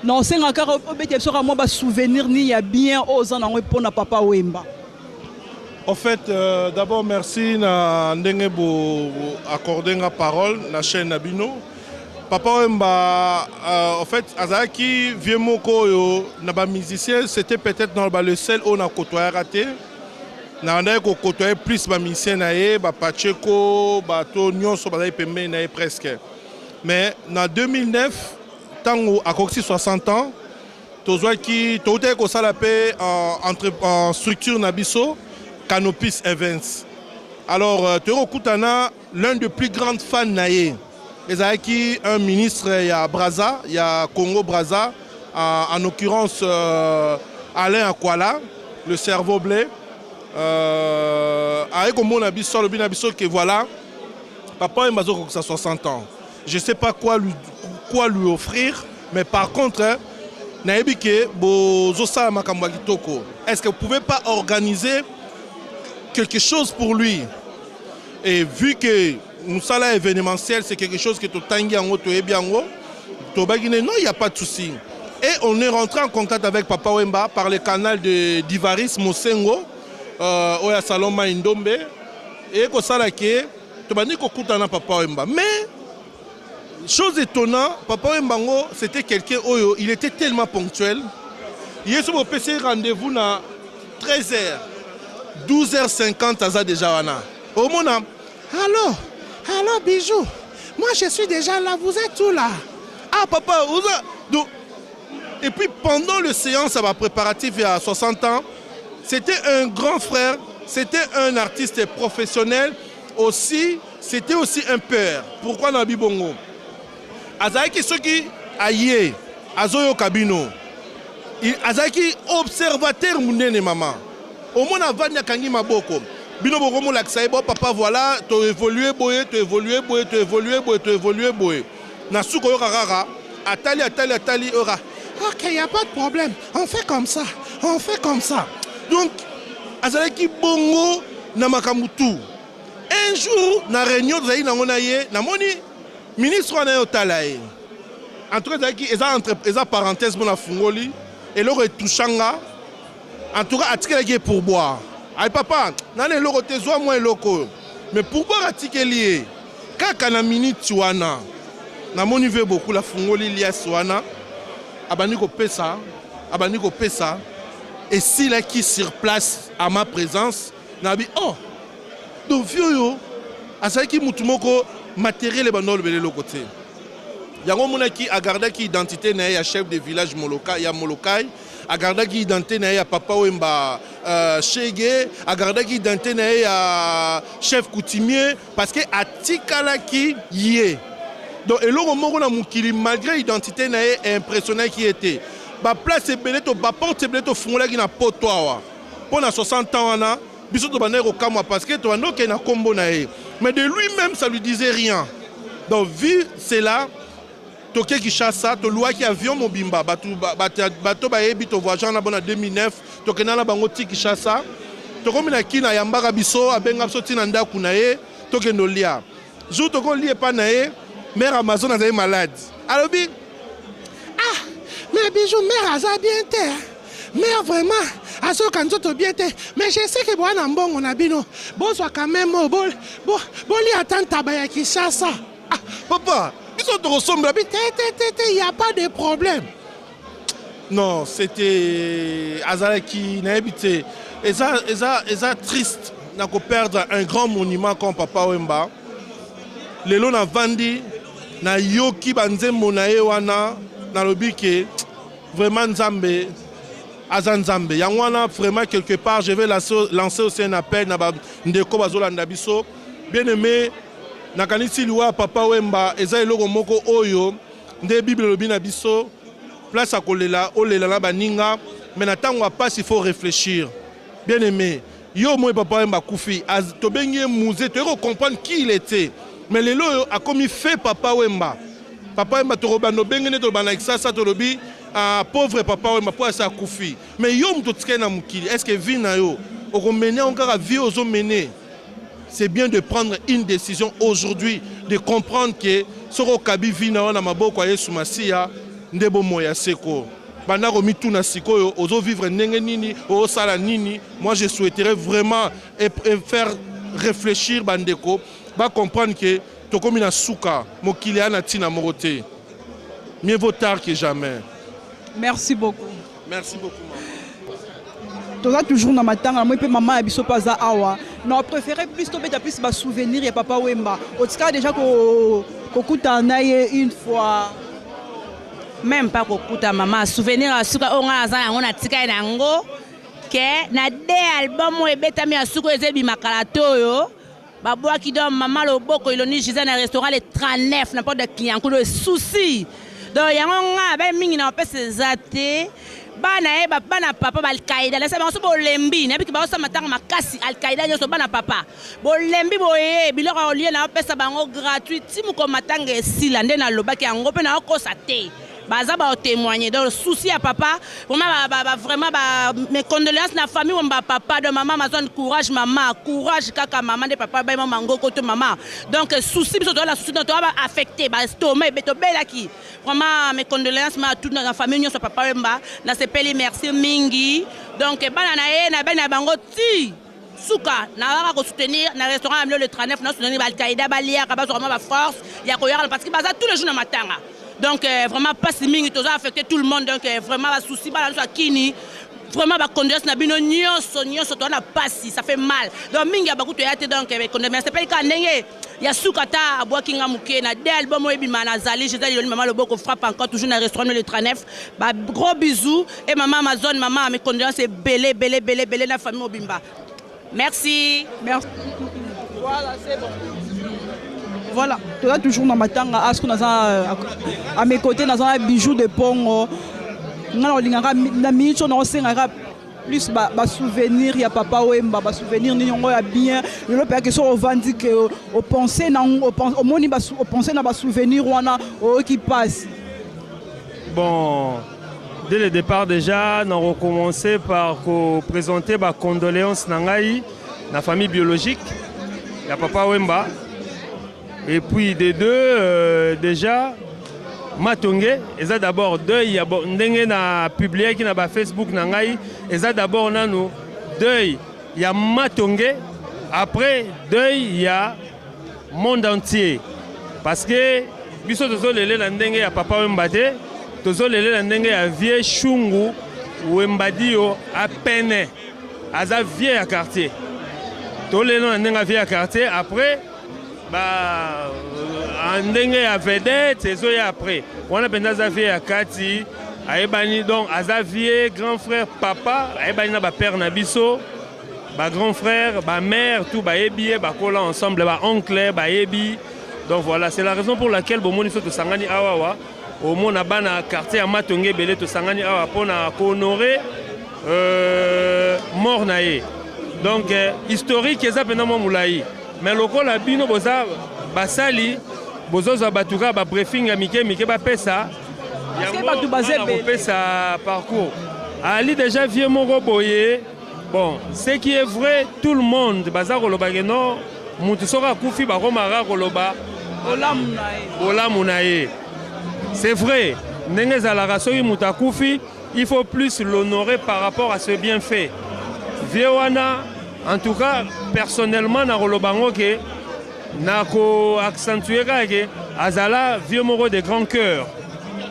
Non c'est ngaka obete biso ka mo ba souvenir ni ya bien oza na ngo pona papa Wemba. En fait, d'abord, merci na ndenge bo accorder la parole na chaîne Nabino. Papa Wemba, en fait, azaki vieux moko yo na ba musicien, c'était peut-être dans le seul on a côtoyé raté. Na ndenge ko côtoyer plus ba musicien na ye, ba Pacheco, ba to nyonso ba pembe na ye presque. Mais en 2009, tango akoksi 60 ans, tozwa ki tote ko sala pe en structure na biso. Canopis Events. Alors, Tero Koutana, l'un des plus grands fans naïe. Il y a un ministre, il y a Braza, il y a Congo Braza, en l'occurrence Alain Akwala, le cerveau blé. Avec mon abisso, le binabisso que voilà, papa est mazo ça 60 ans. Je ne sais pas quoi lui offrir, mais par contre, est-ce que vous ne pouvez pas organiser quelque chose pour lui? Et vu que nous sommes là événementiel, c'est quelque chose que tu tangi en haut, bien en haut, non, il n'y a pas de souci. Et on est rentré en contact avec Papa Wemba par le canal de Divaris Mosengo, au Saloma Indombe, et que ça là que tu vas dire que Papa Wemba. Mais chose étonnante, Papa Wemba c'était quelqu'un il était tellement ponctuel. Il est sur le PC rendez-vous à 13h. 12h50, Aza déjà wana. Au mona. Allô, bijou. Moi, je suis déjà là. Vous êtes où là? Ah, papa, vous êtes... Et puis, pendant le séance préparatif il y a 60 ans, c'était un grand frère, c'était un artiste professionnel. Aussi, c'était aussi un père. Pourquoi Nabi Bongo? Azaki Soki Aye, Azoyo Kabino. Azaki observateur mounene maman. Au moins, avant de kangi maboko, bino bokomo laksaïbo papa voilà, tu évolué boye, tu évolué boye, tu évolué boye, tu évolué boye. Na suko yo rara, atali ora. Ok, y a pas de problème. On fait comme ça. Donc, azalaki bongo na makamutu. Un jour, na réunion zayi na ngonaye, na moni ministre na yo talaye. Entre zaki eza parenthèse bona fungoli et le retouchanga. En tout cas, attiquer qui pour boire. Aïe papa, nan le loco te zoa moi loco. Mais pour boire attiquer lié. Kaka na minute tuana. Na mon niveau beaucoup la fungoli lié suana. Abaniko pesa, Et si là qui sur place à ma présence, nabi oh. Donc vieux yo, asai ki mutumoko matériel bandol belé le côté. Yango mona ki agarda ki identité na ya chef de village Molokai, ya Molokai. Agarda ki identité na ya papa Wemba Chege, agarda ki identité na ya chef coutumier parce que atikala ki yé. Donc eloko moko na mukili malgré identité na ya impressionné qui était. Ba place belé to ba porte belé to fungola ki na poto awa. Pona 60 ans wana, biso to banero kamwa parce que to anoke na kombo na ye. Mais de lui-même ça lui disait rien. Donc vu c'est là Toké Kishasa, to loi qui avion mobimba, bato baebi to voyage en 2009, toké na bango ti Kishasa, toko mina kina yambaka biso abenga biso tina ndaku na ye, toké no lia. Jour toko lie pa na ye, mère Amazon a malade. Alors bi mais bijou mère aza bien terre. mais vraiment, à ce qu'on tout bien, mais je sais que bon, on a bino, bon, soit quand même, bon, lui attend tabaya qui ça. Ah, papa, ils sont ressemblés. Il n'y a pas de problème. Non, c'était Azalaki n'a habité. Et ça triste n'a qu'à perdre un grand monument comme Papa Wemba. Les lots n'a vendu, n'a yoki banze monae wana, n'a lobike vraiment Nzambe, Azanzambe. Yangwana vraiment quelque part, je vais lancer aussi un appel na ndeko bazolanda biso. Bien aimé, na kanisi liwa Papa Wemba, eza eloko moko oyo, nde Bible lobi na biso. Place à kolela, olela na baninga, mais n'attends pas s'il faut réfléchir. Bien aimé, yo moi Papa Wemba Koufi, to benye musée, tu comprendre qui il était. Mais les lots a commis fait Papa Wemba. Papa Wemba to robano bengene to bana ça to lobi pauvre Papa Wemba pour ça Koufi. Mais yo mto tske na mukili, est-ce que vie na yo o mener encore à vie aux mener. C'est bien de prendre une décision aujourd'hui, de comprendre que soro kabi vie na na maboko ya Yesu Masia. Ndebo moya seko bana romi tuna sikoyo ozo vivre ndenge nini o sala nini. Moi je souhaiterais vraiment faire réfléchir bandeko ba comprendre que to komi na suka mokili ana tina morote. Mieux vaut tard que jamais. Merci beaucoup. Merci beaucoup. Toza toujours na matanga moi pe maman biso paza awa. Non préféré plus tomber plus ba souvenir ya Papa Wemba. Otika déjà ko kutana une fois. Même pas kokuta maman souvenir asuka onga aza yango na tika nango ke na de album o ebetami asuka ezebi makalato yo babwa ki don maman loboko iloni jiza na restaurant le 39 n'importe de client ko de souci donc yango nga ba mingi na pese zate bana bana papa ba Al-Qaïda la sabango so bolembi na biki ba so matanga makasi Al-Qaïda nyoso bana papa bolembi boye biloko olie na pesa bango gratuit timu ko matanga esila nde na lobaki yango pe na kosa te. Baza ba témoigner donc souci à papa vraiment mes condoléances na famille on papa de maman ma zone courage maman courage kaka maman de papa ba mango koto maman donc souci biso la souci donc va affecter ba stomac beto bela ki vraiment mes condoléances ma toute la famille nyonso papa Wemba na sepeli merci mingi donc bana na bana bango ti suka na va soutenir na restaurant le 39 na soutenir Al-Qaïda ba lia ka ba vraiment ba force ya ko yara parce que baza tous les jours na matanga. Donc vraiment pas si mingi toza affecté tout le monde donc vraiment la souci ba la kini vraiment ba condoléances na bino nyonso to na pasi ça fait mal donc mingi ba kuto yate donc condoléances c'est pas ka ndenge ya sukata abwakinga muke na de album ebima na zali je dis maman loboko frappe encore toujours na restaurant le 39 ba gros bisous et maman Amazon maman mes condoléances belé la famille Obimba merci. Voilà c'est bon. Voilà, tu as toujours dans ma tanga à mes côtés dans un bijou de pongo. Na minute on sengara plus ba souvenir ya Papa Wemba ba souvenir ni ngo ya bien le père que so revendique au penser na au moni ba penser na ba souvenir wana qui passe. Bon, dès le départ déjà, on a recommencé par présenter ma condoléance nangai la famille biologique ya Papa Wemba. Et puis des deux, déjà, Matongé, et ça d'abord deuil, il y a publié qui n'a pas Facebook, et ça d'abord nano deuil, il y a Matongé, après deuil, il y a monde entier. Parce que, biso tozo lele landenge ya Papa Wemba te, tozo lele landenge ya vie Shungu, Wembadio, à peine, à sa vie à quartier. Tozo lele landenge ya vie à quartier, après, ndenge ya vedette et ça après on a pendant Xavier à Kati aibani donc Xavier grand frère papa aibani na ba père na biso ba grand frère ba mère tout ba ebi ba kola ensemble ba oncle ba ebi donc voilà c'est la raison pour laquelle bomoni so to sangani awawa au mona bana quartier à Matongé belé to sangani awa pona ko honorer mort naé donc historique eza pena mo mulai. Mais le col a bino boza basali bozoza batuka ba briefing ya mike ba pesa yango ba pesa parcours ali déjà vieux moko boye bon ce qui est vrai tout le monde baza koloba no mutu soka kufi ba romara koloba ola munaye c'est vrai ndenge za la raso muta kufi il faut plus l'honorer par rapport à ce bienfait. Viewana, en tout cas, personnellement, na rolobango ke na ko accentuer que Azala vieux moro de grand cœur.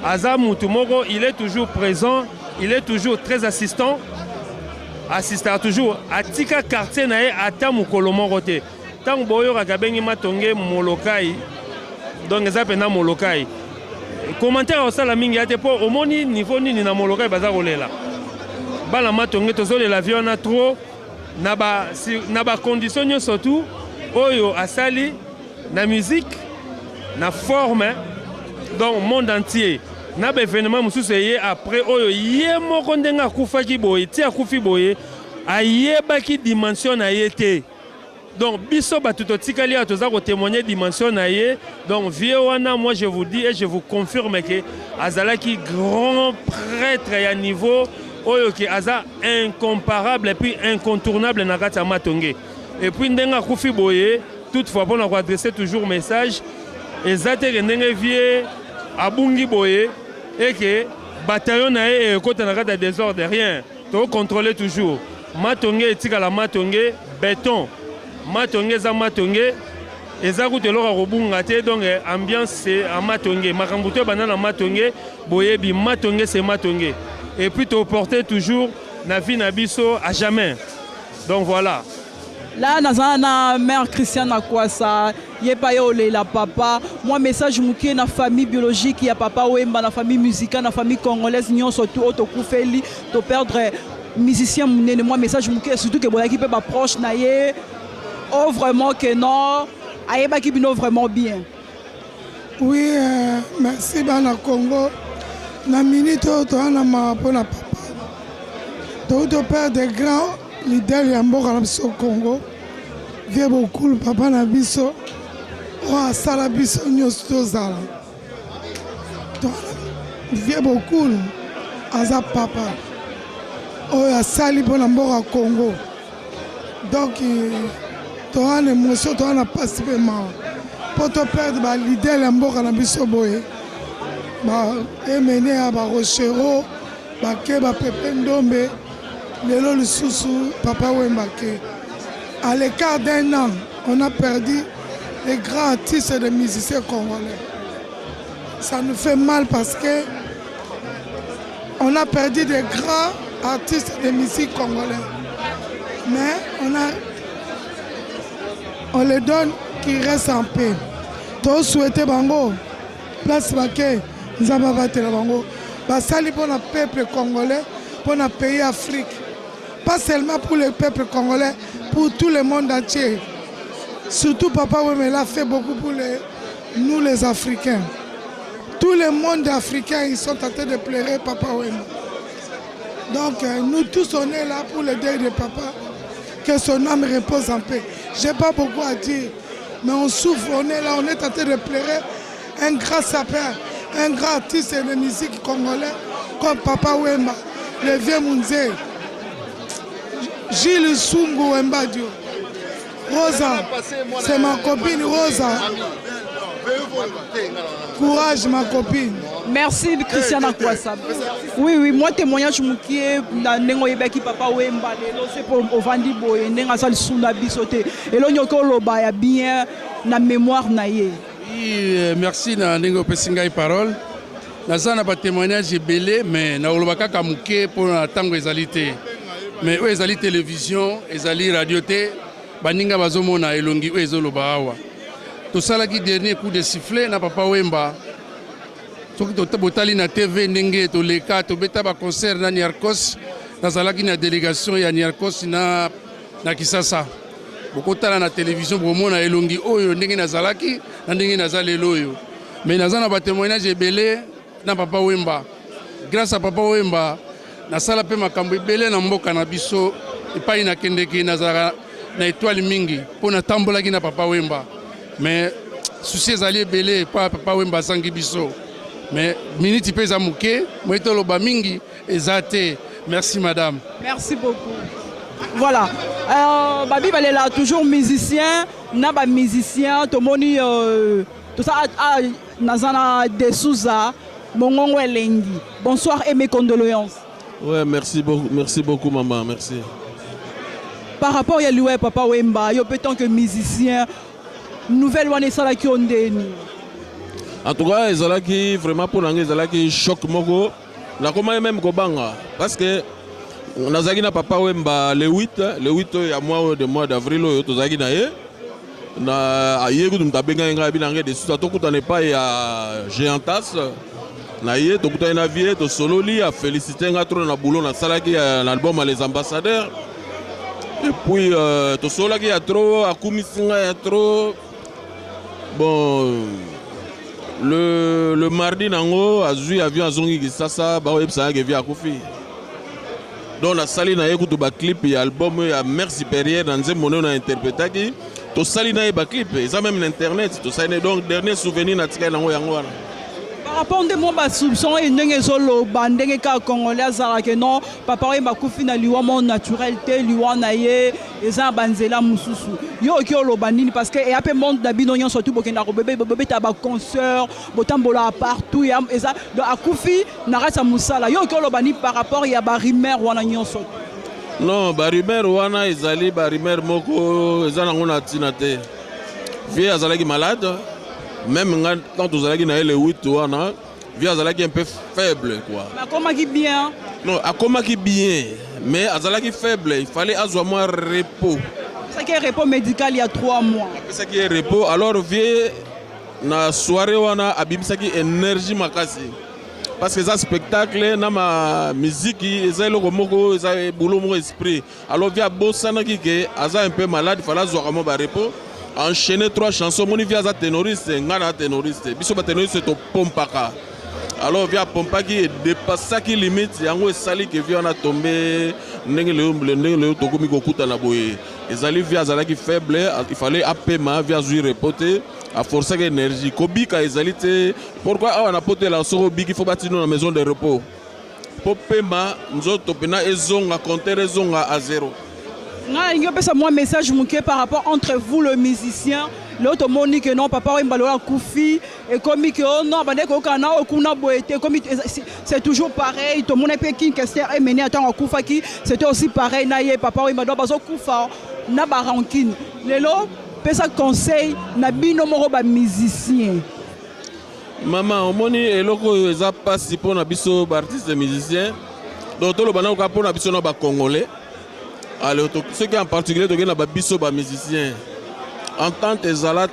Aza Moutoumoro, il est toujours présent, il est toujours très assistant toujours. Atika quartier nae ata mukolomo te. Tant boyo rakabengi matonge molokai. Donc ça pena molokai. Commentaire au sala mingi ate po omoni niveau nini na molokai baza kolela. Bala matonge tozole la viona trop na ba condition surtout oyo asali na musique na forme dans le monde entier. Na ba événement mususu ye après oyo ye moko ndenga kufaki boye ti akufi boye ayebaki dimension na ye te. Donc biso batuto tikali atoza ko témoigner dimension na ye. Donc vieux wana, moi je vous dis et je vous confirme que azalaki grand prêtre à niveau oyo ki aza incomparable et puis incontournable na kati ya matonge. Et puis ndenga kufi boye toutefois pour nous adresser toujours message ezate ndenge vieux abungi boye et que bataillon na e côté na kata désordre rien to contrôler toujours matonge etika la matonge béton matonge za matonge eza kutelo ka kobunga te donc ambiance c'est à matonge makambuto banana matonge boye bi matonge c'est matonge et puis to porter toujours na vie na biso à jamais. Donc voilà. Là, na mère Christiane à quoi ça? Yé pas yolé la papa. Moi message mouké na famille biologique ya papa Wemba na famille musicale na famille congolaise nyon surtout auto koufeli to perdre musicien mouné moi message mouké surtout que bon qui peut pas proche na yé oh vraiment que non aye ba qui bino vraiment bien. Oui merci bana Congo na minute to na ma pona papa to père de grands leader ya mboka na biso Congo vie beaucoup papa na biso o asala biso nyonso tozala vie beaucoup aza papa oyo asali mpona mboka Congo donc toana émotion toana pasi mpe mawa mpo toperdre balider ya mboka na biso boye baemene ya barochero bake bapepe ndombe lelo lisusu papa Wemba ke à l'écart d'un an on a perdu les grands artistes de musiciens congolais. Ça nous fait mal parce que on a perdu des grands artistes de musique congolais, mais on les donne qui restent en paix. Tous souhaiter bango place baké nzamba batela bango basali pour le peuple congolais, pour le pays Afrique. Pas seulement pour le peuple congolais, pour tout le monde entier. Surtout Papa Wemba l'a fait beaucoup pour nous les Africains. Tout le monde africain, ils sont en train de pleurer Papa Wemba. Donc nous tous on est là pour le deuil de Papa, que son âme repose en paix. Je n'ai pas beaucoup à dire, mais on souffre, on est là, on est en train de pleurer un grand sapeur, un grand artiste de musique congolais comme Papa Wemba, le vieux Mounzé. Gilles Sungu Wembadio. Rosa, c'est ma copine Rosa. Courage ma copine. Merci Christiane Akwasa. Oui, moi témoignage moukié na nengo yebaki Papa Wemba lelo c'est pour ovandi boye nenga sali sunda bisoté. Et lo nyoko loba ya bien na mémoire na ye. Oui, merci na nengo pesinga parole. Nazana ba témoignage belé mais na loba kaka mouké pour na tango ezalité. Mais eux, ils ont la télévision, ils ont la radio, baninga bazomona elongi eux ils ont le bawa. Tout ça là qui dernier coup de sifflet na Papa Wemba. Soki to botali na TV ndenge to leka to beta ba concert na Niarkos, na zalaki na délégation ya Niarkos na Kisasa. Bokotala na télévision bomona elongi oyo ndenge na zalaki na ndenge na zalelo yo. Mais nazana ba témoignage belé na Papa Wemba. Grâce à Papa Wemba na sala pe makambo ebele na mboka na biso epai na kendeki nazala na étoile mingi pona tambolaki na Papa Wemba mais souci ezali ebele pa Papa Wemba sangi biso mais minute pe za muke moito loba mingi ezate. Merci madame. Merci beaucoup. Voilà. Babi balela toujours musicien na ba musicien tomoni tout ça nazana de Souza Mongongo Elengi. Bonsoir et mes condoléances. Ouais, merci beaucoup maman, merci. Par rapport à Loué Papa Wemba, yo peut-être que musicien, nouvelle one ça qui on déni. En tout cas, ezalaki vraiment pour l'anglais, ezalaki choc moko. La comment même kobanga parce que nazaki na Papa Wemba le 8 ya mois d'avril oyo tozaki na ye. Na aye ko tumtabenga nga bilange de suta tokutane pa ya Géantas. Na ye tokutane na vie to sololi a féliciter nga trop na boulot na salaki l'album Les Ambassadeurs. Et puis to solaki ya trop akumisinga ya trop bon. Le mardi nango azui avion azongi kisasa ba websa ke via kufi. Donc la sali na écoute ba clip et album ya Merci Perrier dans un mono na interprétaki to sali na ba clip ça même l'internet to sali donc dernier souvenir na tika nango yango wana. Par rapport à mon soupçon et ndenge solo bandenge ka congolais azala que non Papa Wemba kufi na liwa mon naturalité liwa na ye eza banzela mususu yo ki lo bandini parce que et après monde d'abino nyon surtout bokenda ko bébé ta ba concert botambola partout ya eza donc akufi na rasa musala yo ki lo bandini par rapport ya ba rumeur wana nyon so. Non ba rumeur wana ezali ba rumeur moko eza nango na tinate vie azalaki malade. Même quand vous allez dans le 8 vie azalaki un peu faible quoi. Mais comment qui bien? Non, comment qui bien, mais azalaki faible, il fallait avoir moins repos. Ça qui est repos médical il y a 3 mois. Ça qui est repos, alors vie na soirée wana abimsaki énergie makasi. Parce que ça spectacle na ma musique eza eloko moko eza boulot mon esprit. Alors vie bosana ki ke aza un peu malade, il fallait avoir mo ba repos. Enchaîner 3 chansons, mon via za ténoriste, ngana ténoriste. Biso ba ténoriste to pompaka. Alors via pompaki et dépasse qui limite yango esali que via na tombé ndenge le to komi kokuta na boye. Ezali via zala ki faible, il fallait apema via zui repoter à forcer l'énergie. Kobika ezali te. Pourquoi on a porté la soro biki faut bâtir na maison de repos. Popema nzoto pena ezonga compter ezonga à 0. Il y a un message par rapport entre vous, le musicien, l'autre monique non, Papa Wemba lola Koufi, et comme que non, c'est toujours pareil. Tout le monde est qui est mené à temps Koufaki, c'était aussi pareil. Naïe, Papa Wemba doit bazo Koufa, na barankine. Lelo, pesa conseil, na bino moro ba musicien. Maman, on moni eloko eza pasi pour na biso ba artiste musicien. Donc tout le bana ko pour na biso na ba congolais. Alors, ceux qui en particulier sont biso ba musiciens. En tant que zalate,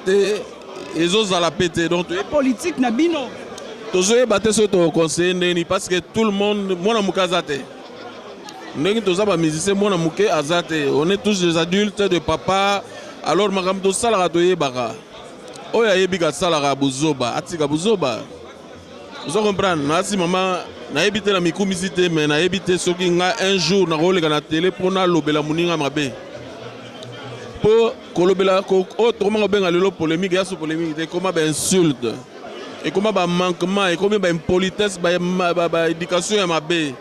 ils ont zalapété. Donc, politique na bino. Tous les bateaux sont conseillés parce que tout le monde, moi na mukazate. Nous tous les musiciens, moi na mukazate. On est tous des adultes, des papas. Alors, magam to sala ratoye baka. Oya yebika sala ka buzoba, atika buzoba. Vous comprenez? Nasi maman. Na évité la micomicité mais na évité ce qui nga un jour na rôle na télé pour na lobela muninga mabe pour kolobela ko autrement benga lelo polémique ya so polémique de comment ba insulte et comment ba manquement et comment ba impolitesse ba éducation ya mabe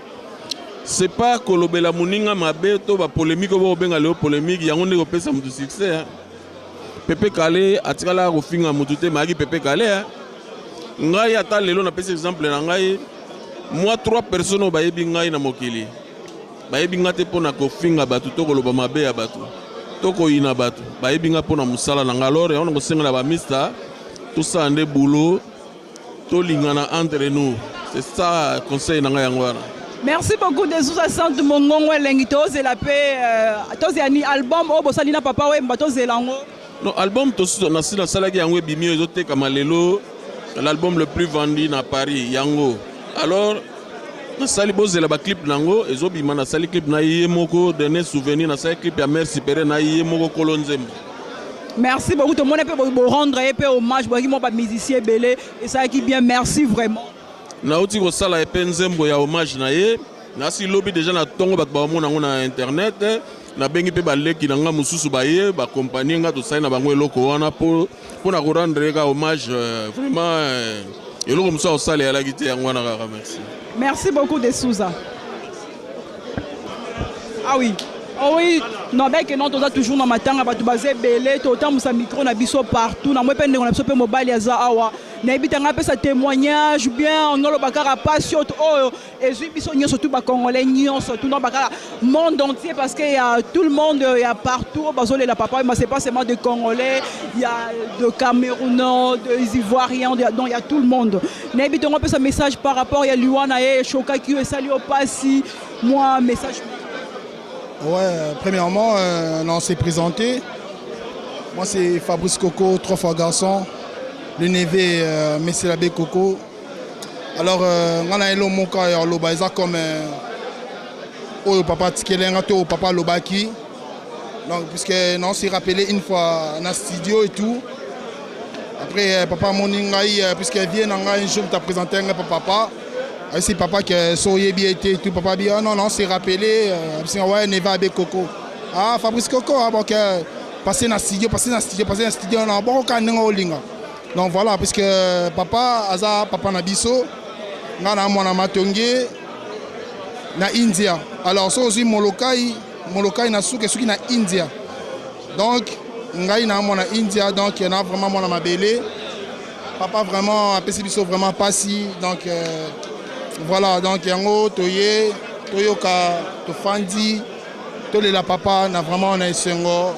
c'est pas kolobela muninga mabe to ba polémique bo benga lelo polémique yango ndeko pesa mutu succès Pepe Kale atikala ko finga mutu te magi Pepe Kale ngai ata lelo na pesa exemple na ngai. Moi 3 personnes au bayebi ngai na mokili. Bayebi ngate pona ko finga batu to koloba mabe ya batu. To ko ina batu. Bayebi nga pona musala na ngalore on ko senga na ba mista. Tout ça ande boulot. To lingana entre nous. C'est ça conseil na ngai ngwana. Merci beaucoup de sous Sante Mongongo Lengito et la paix tozani album o bosali na Papa Wemba tozelango. Non album to na sila salaki yango bimi ezote kama lelo l'album le plus vendu na Paris yango. Alors, na sali bozela ba clip nango ezobima na sali clip na yemoko dernier souvenir na sali clip ya Merci Perrier na yemoko kolonzembo. Merci beaucoup tout le monde peut rendre un peu hommage pour moi ba musicien belé et ça qui bien merci vraiment. Na uti ko sala epe nzembo ya hommage na ye na si lobby déjà na tongo ba mona na internet na bengi pe ba leki na nga mususu ba ye ba compagnie nga to sai na bango eloko wana pour na ko rendre ka hommage vraiment. Et l'homme ça au salé à la guitare, merci. Merci beaucoup de Souza. Ah oui. Oh oui, non ben que non toza toujours na matanga ba tu basé belé, to temps musa micro na biso partout, na moi pende on a biso pe mobile ya za awa. Naibitanga pe sa témoignage bien on le bakara passion et biso surtout ba congolais surtout dans bakara monde entier parce que y a tout le monde il y a partout bazole la papa mais c'est pas seulement des congolais, il y a de Camerounais, des Ivoiriens, donc il y a tout le monde. Naibitanga pe sa message par rapport il y a Luana et Choka qui est salué au passé moi message. Ouais, premièrement on s'est présenté. Moi c'est Fabrice Coco, 3 fois garçon. Le neveu Messie Labé Coco. Alors, on a un moka et lobaïsa comme au papa Tikelenga au papa Lobaki. Donc, puisque on s'est rappelé une fois dans le studio et tout. Après, papa Moningaï, puisqu'elle vient un jour, tu as présenté un papa. C'est papa qui a sourié bien et tout. Papa dit, non, on s'est rappelé. Ouais, Neva Abé Coco. Ah, Fabrice Coco, donc, passer dans le studio, on a bon cas donc voilà, puisque papa Aza, papa Nabiso, Nana Mwana Matonge, na India. Alors, ça aussi, Molokai na souke souki na India. Donc, Ngai na Mwana India, donc il y en a vraiment Mwana Mabele. Papa vraiment, Apesi Biso vraiment passi. Donc, voilà, donc Yango, Toye, Toyoka, Tofandi, Tolela Papa, na vraiment on a Sengo.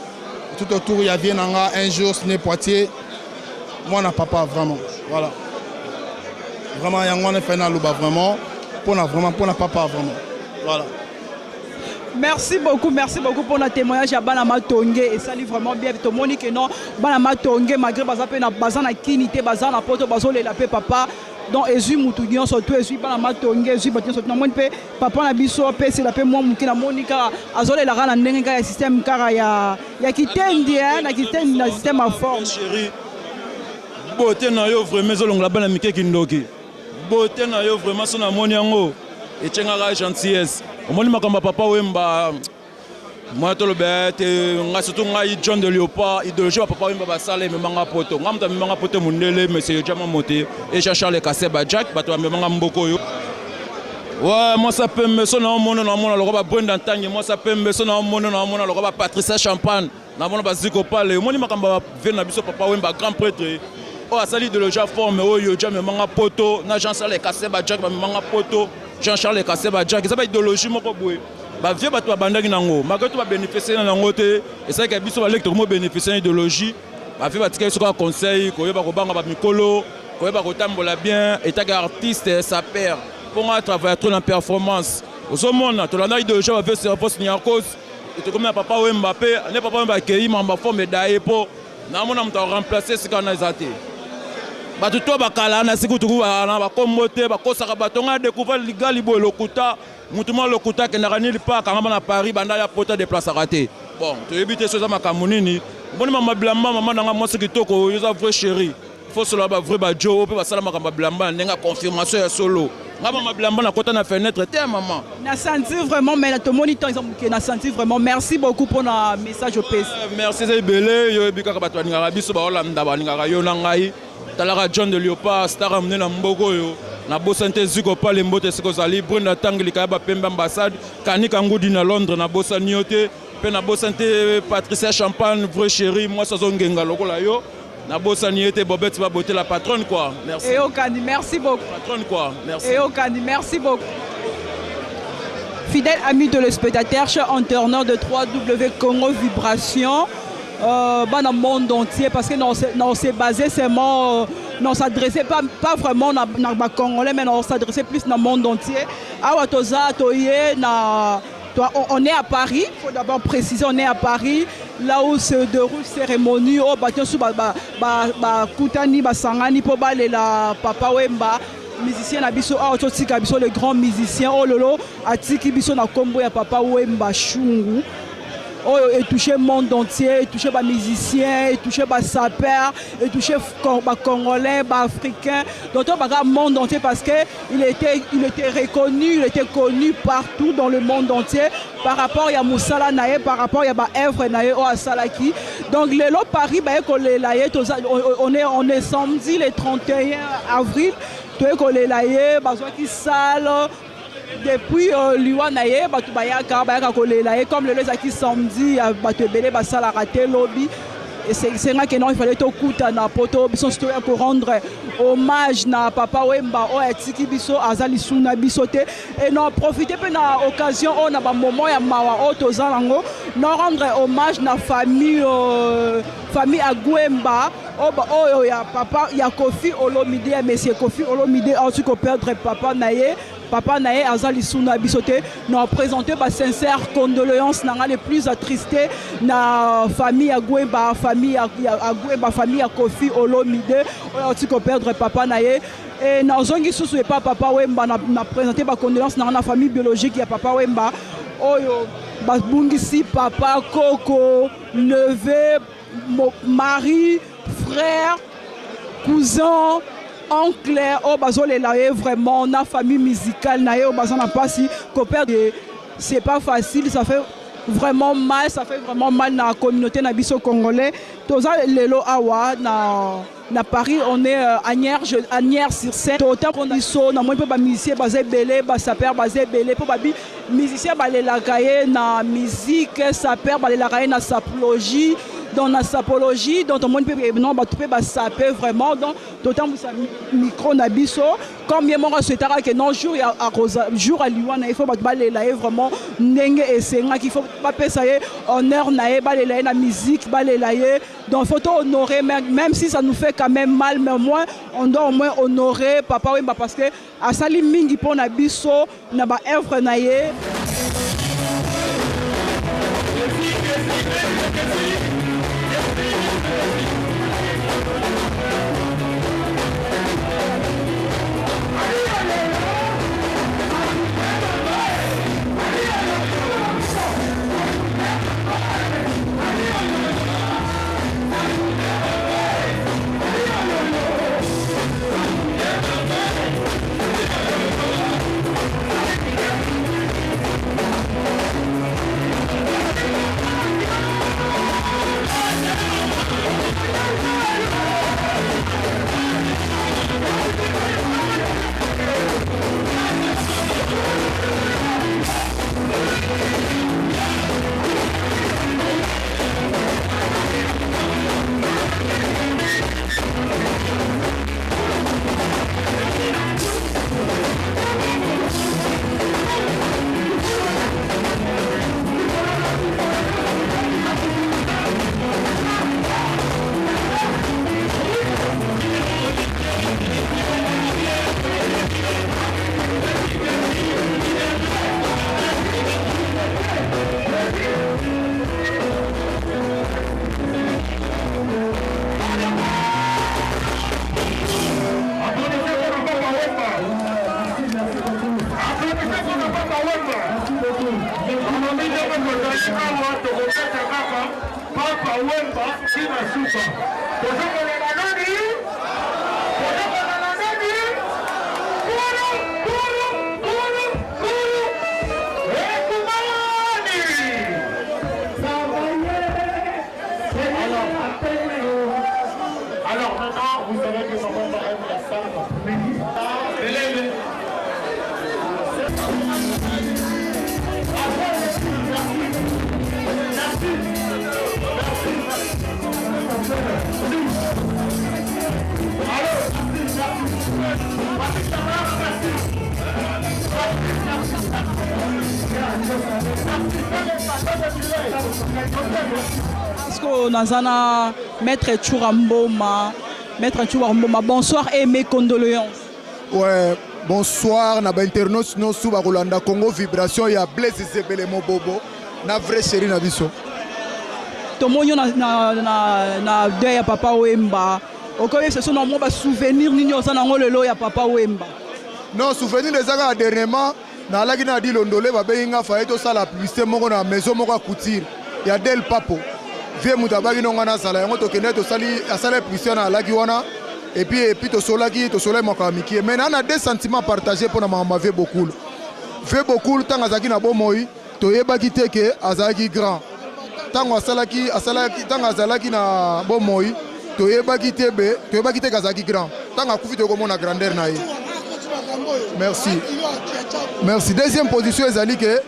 Tout autour, il y a Vienanga, un jour, ce n'est Poitiers. Moi, on n'a papa vraiment. Voilà. Vraiment, on a fait un louba vraiment. Pour na papa vraiment. Voilà. Merci beaucoup pour notre témoignage à Banama Tongue et ça lui vraiment bien. Tout le monde que non, Banama Tongue, malgré Bazana Kinité, Bazana Poto, Bazole la paix papa. Donc, Ezu Moutoudion, surtout Ezu Banama Tongue, Ezu Batian, surtout Namon Pe, papa na biso, Pe, c'est la paix, moi, Moukina Monika, Azole la Rana Nenga, le système Kara, ya Kitendi, na Kitendi, na système à forme. Beauté na yo vraiment zolonga bana mike kindoki. Beauté na yo vraiment sona moni yango et tchenga gentillesse. Omoni makamba papa wemba moi to le bête nga surtout ngai John de Léopard idéologie papa wemba basale me manga poto. Ngamta me manga poto mundele monsieur Jama Moté et Jean-Charles Kaseba Jack bato me manga mboko yo. Ouais, moi ça peut me sonner en mono na mona lokoba Brenda Tangi, moi ça peut me sonner en mono na mona lokoba Patricia Champagne. Na mona baziko pale. Omoni makamba vena biso papa wemba grand prêtre. Oh, ça de l'oja forme, oh, yo, Jam, manga poto, na Jean-Charles Kaseba Jack, manga poto, Jean-Charles Kaseba Jack, ça va idéologie, mon boy. Bah, vieux, bah, toi, bandagi nango, malgré tout, va bénéficier dans l'angote, et ça, qu'il y a bis sur l'électron, bénéficier d'idéologie, bah, vieux, bah, tu sur un conseil, qu'on y va, qu'on va, Mikolo, qu'on y va, qu'on tambola bien, et t'as artiste, ça perd, pour moi, travailler trop dans la performance. Au monde, tu l'as idéologie, va faire ce poste, ni en cause, et tu comme papa Mbappé, n'est pas Mbappé, qui m'a forme d'ailleurs pour, n'a mon âme, t'as remplacé ce qu'on a zaté. Batuto bakala na siku tuku na bakombote bakosaka batonga découvert liga libo lokuta mutuma lokuta ke nakani lipa kanga na Paris banda ya pota de place raté. Bon, tu éviter ça makamunini. Boni mama blamba mama nanga mwasi kitoko yoza vrai chéri. Faut cela ba vrai ba jo pe basala makamba blamba ndenga confirmation ya solo. Nga mama blamba na kota na fenêtre te maman. Na senti vraiment mais to monitor ils ont na senti vraiment merci beaucoup pour notre message au PS. Merci c'est belé yo bika ka batwa ngara biso ba olanda ba ngara yo na ngai. Talara John de Léopard, star amené na Mbogo yo. Na Bosante Ziko pa le mbote siko zali Brenda Tangi likaba pembe ambassade Kanika Ngudi na Londres na Bossa Niote pe na Bosante Patricia Champagne vrai chéri moi ça zongenga lokola yo na Bossa Niote Bobette va botter la patronne quoi. Merci. Et Okani merci beaucoup. Patronne quoi. Merci. Et Okani merci beaucoup. Fidèle ami de le spectateur, cher enteneur de 3W Congo Vibration. Dans le monde entier parce que non c'est basé seulement non s'adressait pas vraiment dans le Congolais mais on s'adressait plus dans le monde entier. On est à Paris, il faut d'abord préciser on est à Paris là où se déroule cérémonie au bâtiment sous Koutani Basangani pour la Papa Wemba musicien Nabiso Autotika Biso le grand musicien oh lolo Atiki Biso na combo ya Papa Wemba Shungu. Oh, et toucher le monde entier, et toucher les musiciens, et toucher les sapeurs, et toucher les Congolais, les Africains, donc le monde entier parce qu'il était reconnu, il était connu partout dans le monde entier par rapport à Moussala Naye, par rapport à Evre Naye, à Salaki. Donc le lot Paris, on est samedi le 31 avril, tout est collé Naye, qui sale. Depuis Luanaye, comme le Lezaki samedi, Batubele, Basala raté lobby. Et c'est là qu'il fallait tout coûter à poto, pour rendre hommage na Papa Wemba o etiki biso azali suna biso te et non profiter pe na occasion on a ba moment ya mawa o tozalango non rendre hommage na famille famille Agwemba o ya papa ya Kofi Olomide monsieur Kofi Olomide a su ko perdre papa naye azali suna bisote nous présenter ba sincère condoléances nanga les plus attristés na famille Agwemba famille famille Kofi Olomide a su ko perdre papa naye et na zongi susu et papa Wemba na présenter ba condoléances na la famille biologique ya papa Wemba oyo babungisi papa Koko neveu mari frère cousin oncle au bazole là vraiment na famille musicale na au bazana pasi coopère c'est pas facile ça fait vraiment mal na la communauté na biso congolais toza lelo awa na Paris on est Agnières sur scène autant qu'on biso na moi pe ba musicien bazé belé ba saper bazé belé po ba musicien ba le la cahier na musique saper ba le la cahier na sapologie dans la sapologie dont on peut non ba tout ba saper vraiment donc d'autant micro na biso comme bien moi souhaiter que non jour à Liwana il faut ba le la vraiment ndenge esenga qu'il faut pas penser honneur na ba le la na musique ba le la donc faut honorer même si ça nous fait quand même mal mais moins on doit au moins honorer Papa Wemba parce que asali mingi pona biso na ba œuvre na ye Papa Wemba sina suka. Tozokona na nani? Tozokona na nani? Kuru. Kumani. Alors maintenant, vous savez que Papa Wemba aime la salle. Parce qu'on a Maître Churamboma, bonsoir et mes condoléances. Ouais, bonsoir, na ba internautes no sous Rolanda Congo Vibration ya Blaise Zebele Mobobo, na vrai chéri na biso. Tomonyo na deuil ya Papa Wemba. Okoye ce sont normalement ba souvenir nini osana ngolelo ya Papa Wemba. Non, souvenir les aga dernièrement na laki na di londole ba benga fa eto sala publicité moko na maison moko couture ya Del Papo. Vie mutabaki nonga na sala yango to kende to sali asala publicité na laki wana et puis to solaki to solai makamiki. Mais on a des sentiments partagés pour na mama vie beaucoup. Vie beaucoup tanga zaki na bomoi to yebaki te ke azaki grand. Tango asalaki tanga azalaki na bomoi to yebaki te kazaki grand. Tanga kufi to komona grandeur na ye. Merci. Deuxième position ezali ke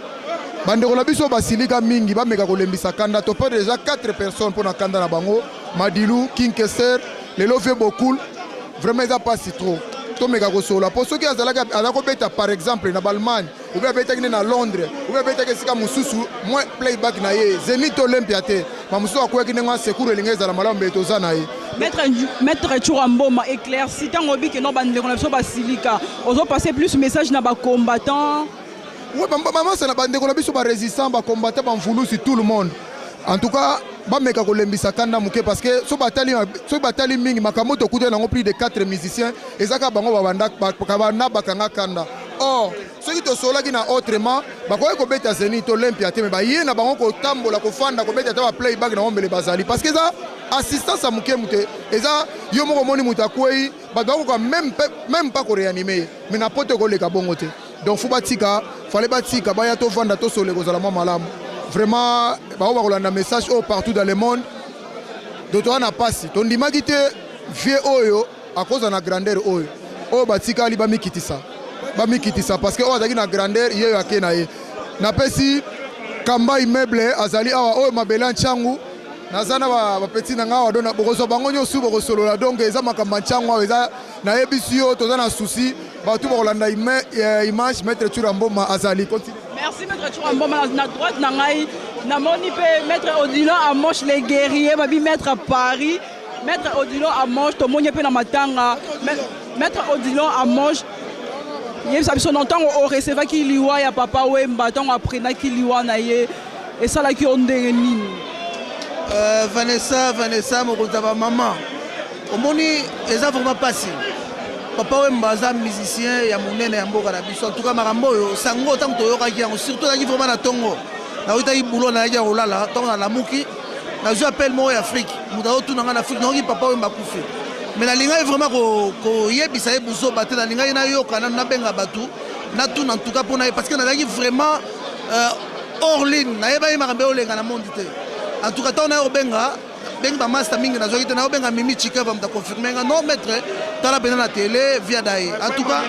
bandeko na biso basilika mingi bameka kolembisa kanda to pas déjà 4 personnes pour na kanda na bango Madilu King Kesser lelo fait beaucoup vraiment eza pasi trop tomeka kosola po soki azalaki aza kobeta par exemple na Allemagne ou bien abetaki ne na Londres ou bien abetaki esika mosusu moins playback na ye Zénith Olympia te mamosusu akoyaki ndenge secours elingi ezala malamu mbe toza na ye Maître Churamboma éclairci ntango obi ke no bandeko na biso basilika ozopase plus message na bacombattant oui maman c'est na bandeko na biso barésistant bacombattant bamvulusi tout le monde en tout cas bameka kolembisa kanda muke parce que so batali mingi makambo tokuta nango plus de 4 musiciens ezaka bango babanda bakanga kanda or soki tosolaki na autrement bakoki kobeta Zénith Olympia te me baye na bango kotambola kofanda kobeta ata baplayback na ombele bazali parce que eza assistance ya muke mute eza yo moko moni mutu akwei bato bakoka même pas koreanime me na poto koleka bongo te donc fo batika fale batika baya tovanda tosole kozala mwa malamu vraiment bao bakolanda message partout dans le monde doto ana pasi tondimaki te vie oyo à cause na grandeur oyo batikali bamikitisa parce que oyo azalaki na grandeur yeyo ake na ye napesi kamba immeuble azali awa oyo mabele nchangu naza na bapeti na nga awa dona bokozwa bango nyonso bokosolola donc eza makambo nchangu awa eza nayebisi yo toza na souci bato bakolanda image Maître Churamboma azali continue. Merci Maître Churamboma na droite na ngai namoni pe Maître Odilon Amoche les guerriers babi Maître à Paris Maître Odilon Amoche tomoni pe na matanga Maître Odilon Amoche yebisa biso ntango orecevaki liwa ya Papa Wemba ntango aprenaki liwa na ye esalaki yo ndenge nini Vanessa mokonzi ya mama omoni eza vraiment pasi Papa Wemba aza musicien ya monene ya mboka na biso en tout cas makambo oyo sango ntango toyokaki yango surtout azalaki vraiment na ntongo naoyitaki bulo nayaki ya kolala ntango nalamuki nazwi appel moko ya Afrique moto azotuna ngai na Afrique nayoki Papa Wemba akufi mais nalingai vraiment koyebisa ye buzoba te nalingai nayoka nanu nabenga bato natuna en tout cas mpona ye parce que nazalaki vraiment hors ligne nayebaki makambo olenga na monde te en tout cas ntango naye kobenga bengi bamaster mingi nazwaki te nayobenga Mimi Chikava moto akonfirme nga non maître tala pena na télé via daye en tout cas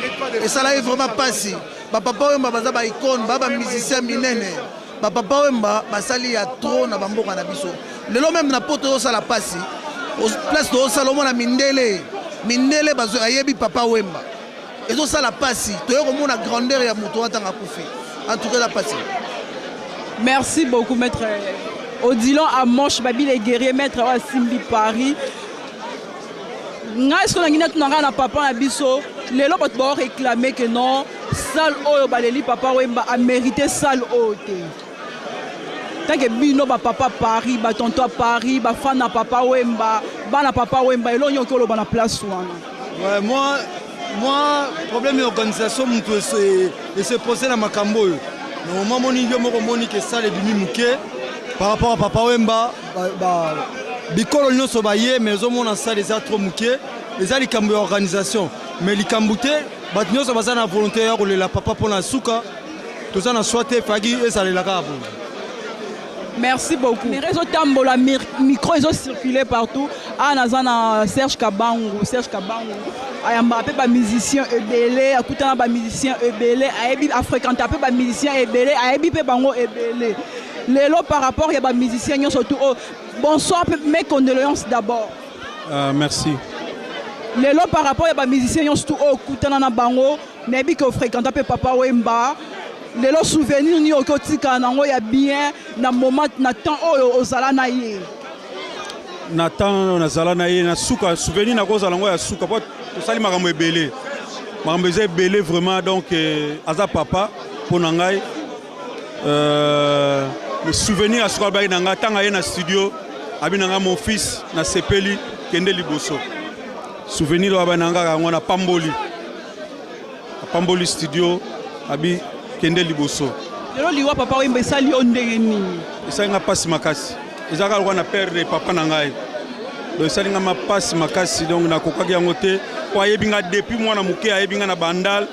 esalaki vraiment pasi bapapa Wemba baza baicone bamusicien minene bapapa Wemba basali ya trop na bamboka na biso lelo même na poto tozosala pasi place tozosala omona mindele bazwi ayebi Papa Wemba ezosala pasi toyei komona grandeur ya moto watanga akufi en tout cas la pasi. Merci beaucoup Maître Odilon Amoche babi les guerriers Maître wa Simbi Paris nga est-ce que nangina tunanga na papa na biso lelo bato ba réclamer que non salle oyo baleli Papa Wemba a mérité salle oyo te tant que bino ba papa Paris ba tonto à Paris ba fan na Papa Wemba bana Papa Wemba elo nyoko lo bana place wana. Ouais, moi problème d'organisation mutu et se poser na makambo yo normalement moni yo moko moni que salle bimi muke par rapport à Papa Wemba bikolo nyonso baye mais ozomona salle eza trop muke eza likambo ya organisation mais likambo te bato nyonso baza na volonté ya kolela papa mpona suka toza na swa te faki ezalelaka abo. Merci beaucoup. Les réseaux tambola micro ils ont circulé partout. Ah nazana Serge Kabangu ayamba pe ba musicien ebele akutana ba musicien ebele ayebi a fréquenté pe ba musicien ebele ayebi pe bango ebele. Lelo par rapport ya ba musicien surtout bonsoir mes condoléances d'abord. Merci. Lelo par rapport ya ba musicien surtout kutana na bango nayebi que fréquenté pe Papa Wemba lelo souvenir ni okotika nango ya bien na moment na temps oyo ozala na ye na temps nazala na ye na suka souvenir na kozala ngo ya suka po tosali makambo ebele vraiment donc aza papa mpona ngai le souvenir ya suka alobaki na ngai ntango aye na studio abi na ngai mon fils na sepeli kende liboso souvenir oyo abai na ngai yango na pamboli studio abi kende liboso lelo liwa Papa Wemba esali yo ndenge nini esali nga pasi makasi ezalaka lokwa na père de papa na ngai donc esali nga mapasi makasi donc nakokaki yango te po ayebi nga depuis mwana moke ayebi nga na bandal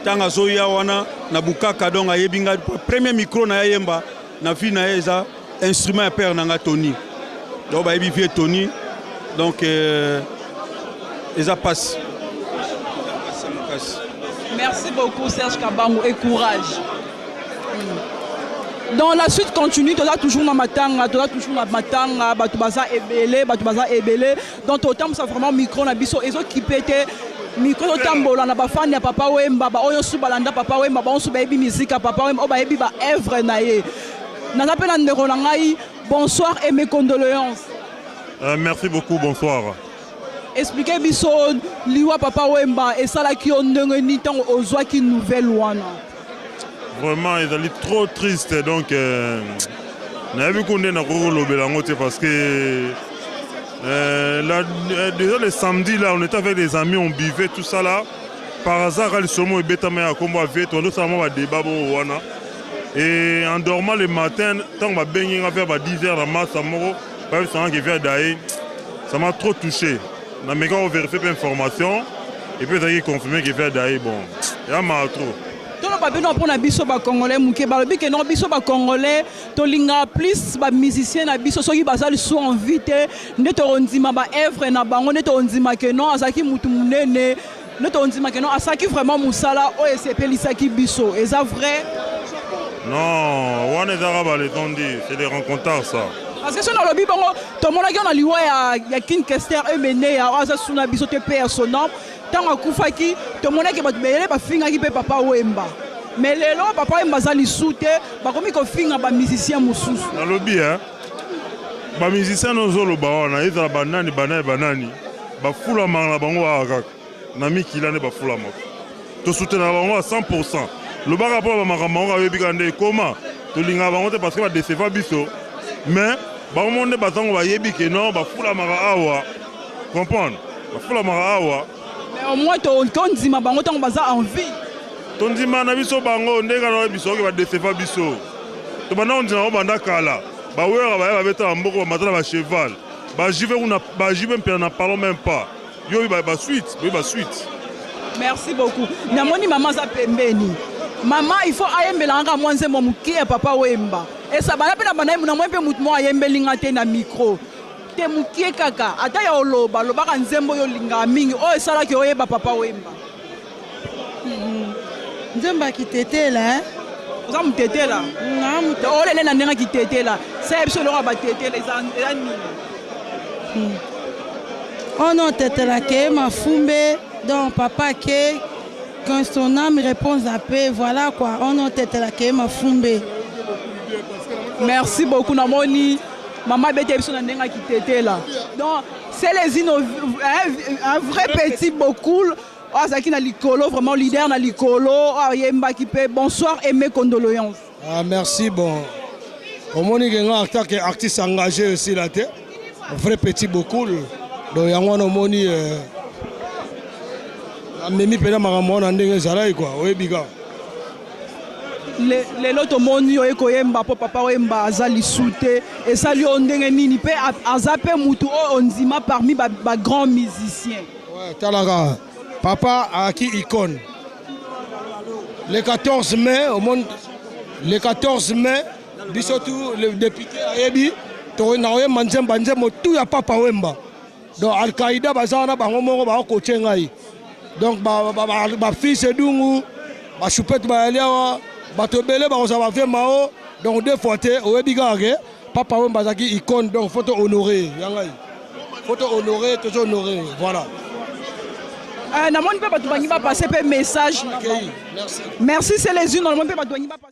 ntango azoya wana na bukaka donc ayebi nga premier micro na ye yemba na vie na ye eza instrument ya père na nga Tony donc bayebi vie Tony donc eza pasi makasi. Merci beaucoup Serge Kabangu et courage. Dans la suite continue, tu as toujours dans matanga, tu as toujours dans matanga, tu as ébélé, donc autant ça vraiment micro na biso et autres qui pété micro tambola na ba fan ya Papa Wemba, ba oyo subalanda Papa Wemba, ba on subayebi musique à Papa Wemba, ba yebi ba œuvre na ye. Na appelle ndeko na ngai, bonsoir et mes condoléances. Merci beaucoup, bonsoir. Expliquez biso liwa Papa Wemba et ça la qui on ndenge ni tant ozwa ki nouvelle wana. Vraiment, ils sont trop tristes, donc n'a vu qu'on est dans le parce que déjà le samedi là, on était avec des amis, on buvait tout ça là. Par hasard, il seulement bétamé à combat vite, on a débat et en dormant le matin, tant qu'on va baigner à faire 10 heures la masse à Moro, ça m'a trop touché. On a vérifié l'information et puis ça a confirmé qu'il fait d'ailleurs bon, il y a mal trop. Tout le monde pour na biso ba congolais muke ba lobi que non biso ba congolais to linga plus ba musicien na biso soki bazali so invité ndeto ondima ba œuvre na bango ndeto ondima que non azaki mutu munene ndeto ondima que non asaki vraiment musala o esepelisaki biso eza vrai. Non, on est arabe les tondi, c'est des rencontres ça. Parce que si on a le bibongo, tout le monde a dit qu'il y a qu'une question mené à Azasuna bisote personnel. Tant que Koufaki, tout le monde a dit qu'il y a Papa Wemba. Mais les lois, Papa Wemba zali soute, bah comme il y a des musiciens moussous. Dans le lobby, hein, les musiciens nous ont le baon, ils ont banani, bah foula mangla bango agak, nami kilane bah foula mok. Tu soutiens la bango à 100%. Le bar rapport à Maramanga avec Bigande, comment? Tu l'inga bango parce que va décevoir biso, mais bah au monde batango va yebi que non, bah foula mara awa, comprendre? Bah foula mara awa. Mais au moins ton dima bango tango baza envie. Ton dima na biso bango ndeka na biso qui va décevoir biso. Tu bana on dit na banda kala, bah ouais va beta mboko ba matala ba cheval, bah j'y vais même na parlons même pas. Yo ba suite, ba suite. Merci beaucoup. Namoni maman za pembeni. Maman, il faut ayembela nga mwanze mo mukie Papa Wemba. Et ça bana pena bana mu na mwe pe mutu mo ayembelinga te na micro. Te mukie kaka, ata ya oloba, loba ka nzembo yo linga mingi. O esala ki oyeba Papa Wemba. Nzemba ki tetela hein. Oza mutetela. Na mutetela. O lele na ndenga ki tetela. Ça biso lo ba tetela eza nini. Oh non tetela ke mafumbe donc papa ke quand son âme répond à paix, voilà quoi, on a tête la kéma fumbe. Merci beaucoup Namoni. Maman bete biso na ndenga ki tete là. Donc c'est les un vrai petit beaucoup. Ah ça qui na likolo vraiment leader na likolo. Ah yemba ki pe bonsoir et mes condoléances. Ah merci bon. Au moins il y a un artiste engagé aussi là tête. Un vrai petit beaucoup. Donc yango no moni Mimi pena makamona ndenge zalai quoi oyebiga les loto moni yo ekoyemba po Papa Wemba azali soute et sali ondenge nini pe azape mutu o onzima parmi ba grands musiciens. Ouais talaka papa aki icône le 14 mai au monde le 14 mai bisotu le député ayebi to na oye manzemba nzembo tout ya Papa Wemba donc Al-Qaïda bazana bango moko ba ko tsengai. Donc, ma fille c'est Dungu, ma choupette Baaliawa, ma tobele, ma vie Mao, donc deux fois, au Ebigare, Papa Wembazaki icône, donc faut te honorer. Faut te honorer, toujours honorer, voilà. Namoni pe batu bangi ba passer pe message. Merci. Merci c'est les unes, namoni pe batu bangi ba passer.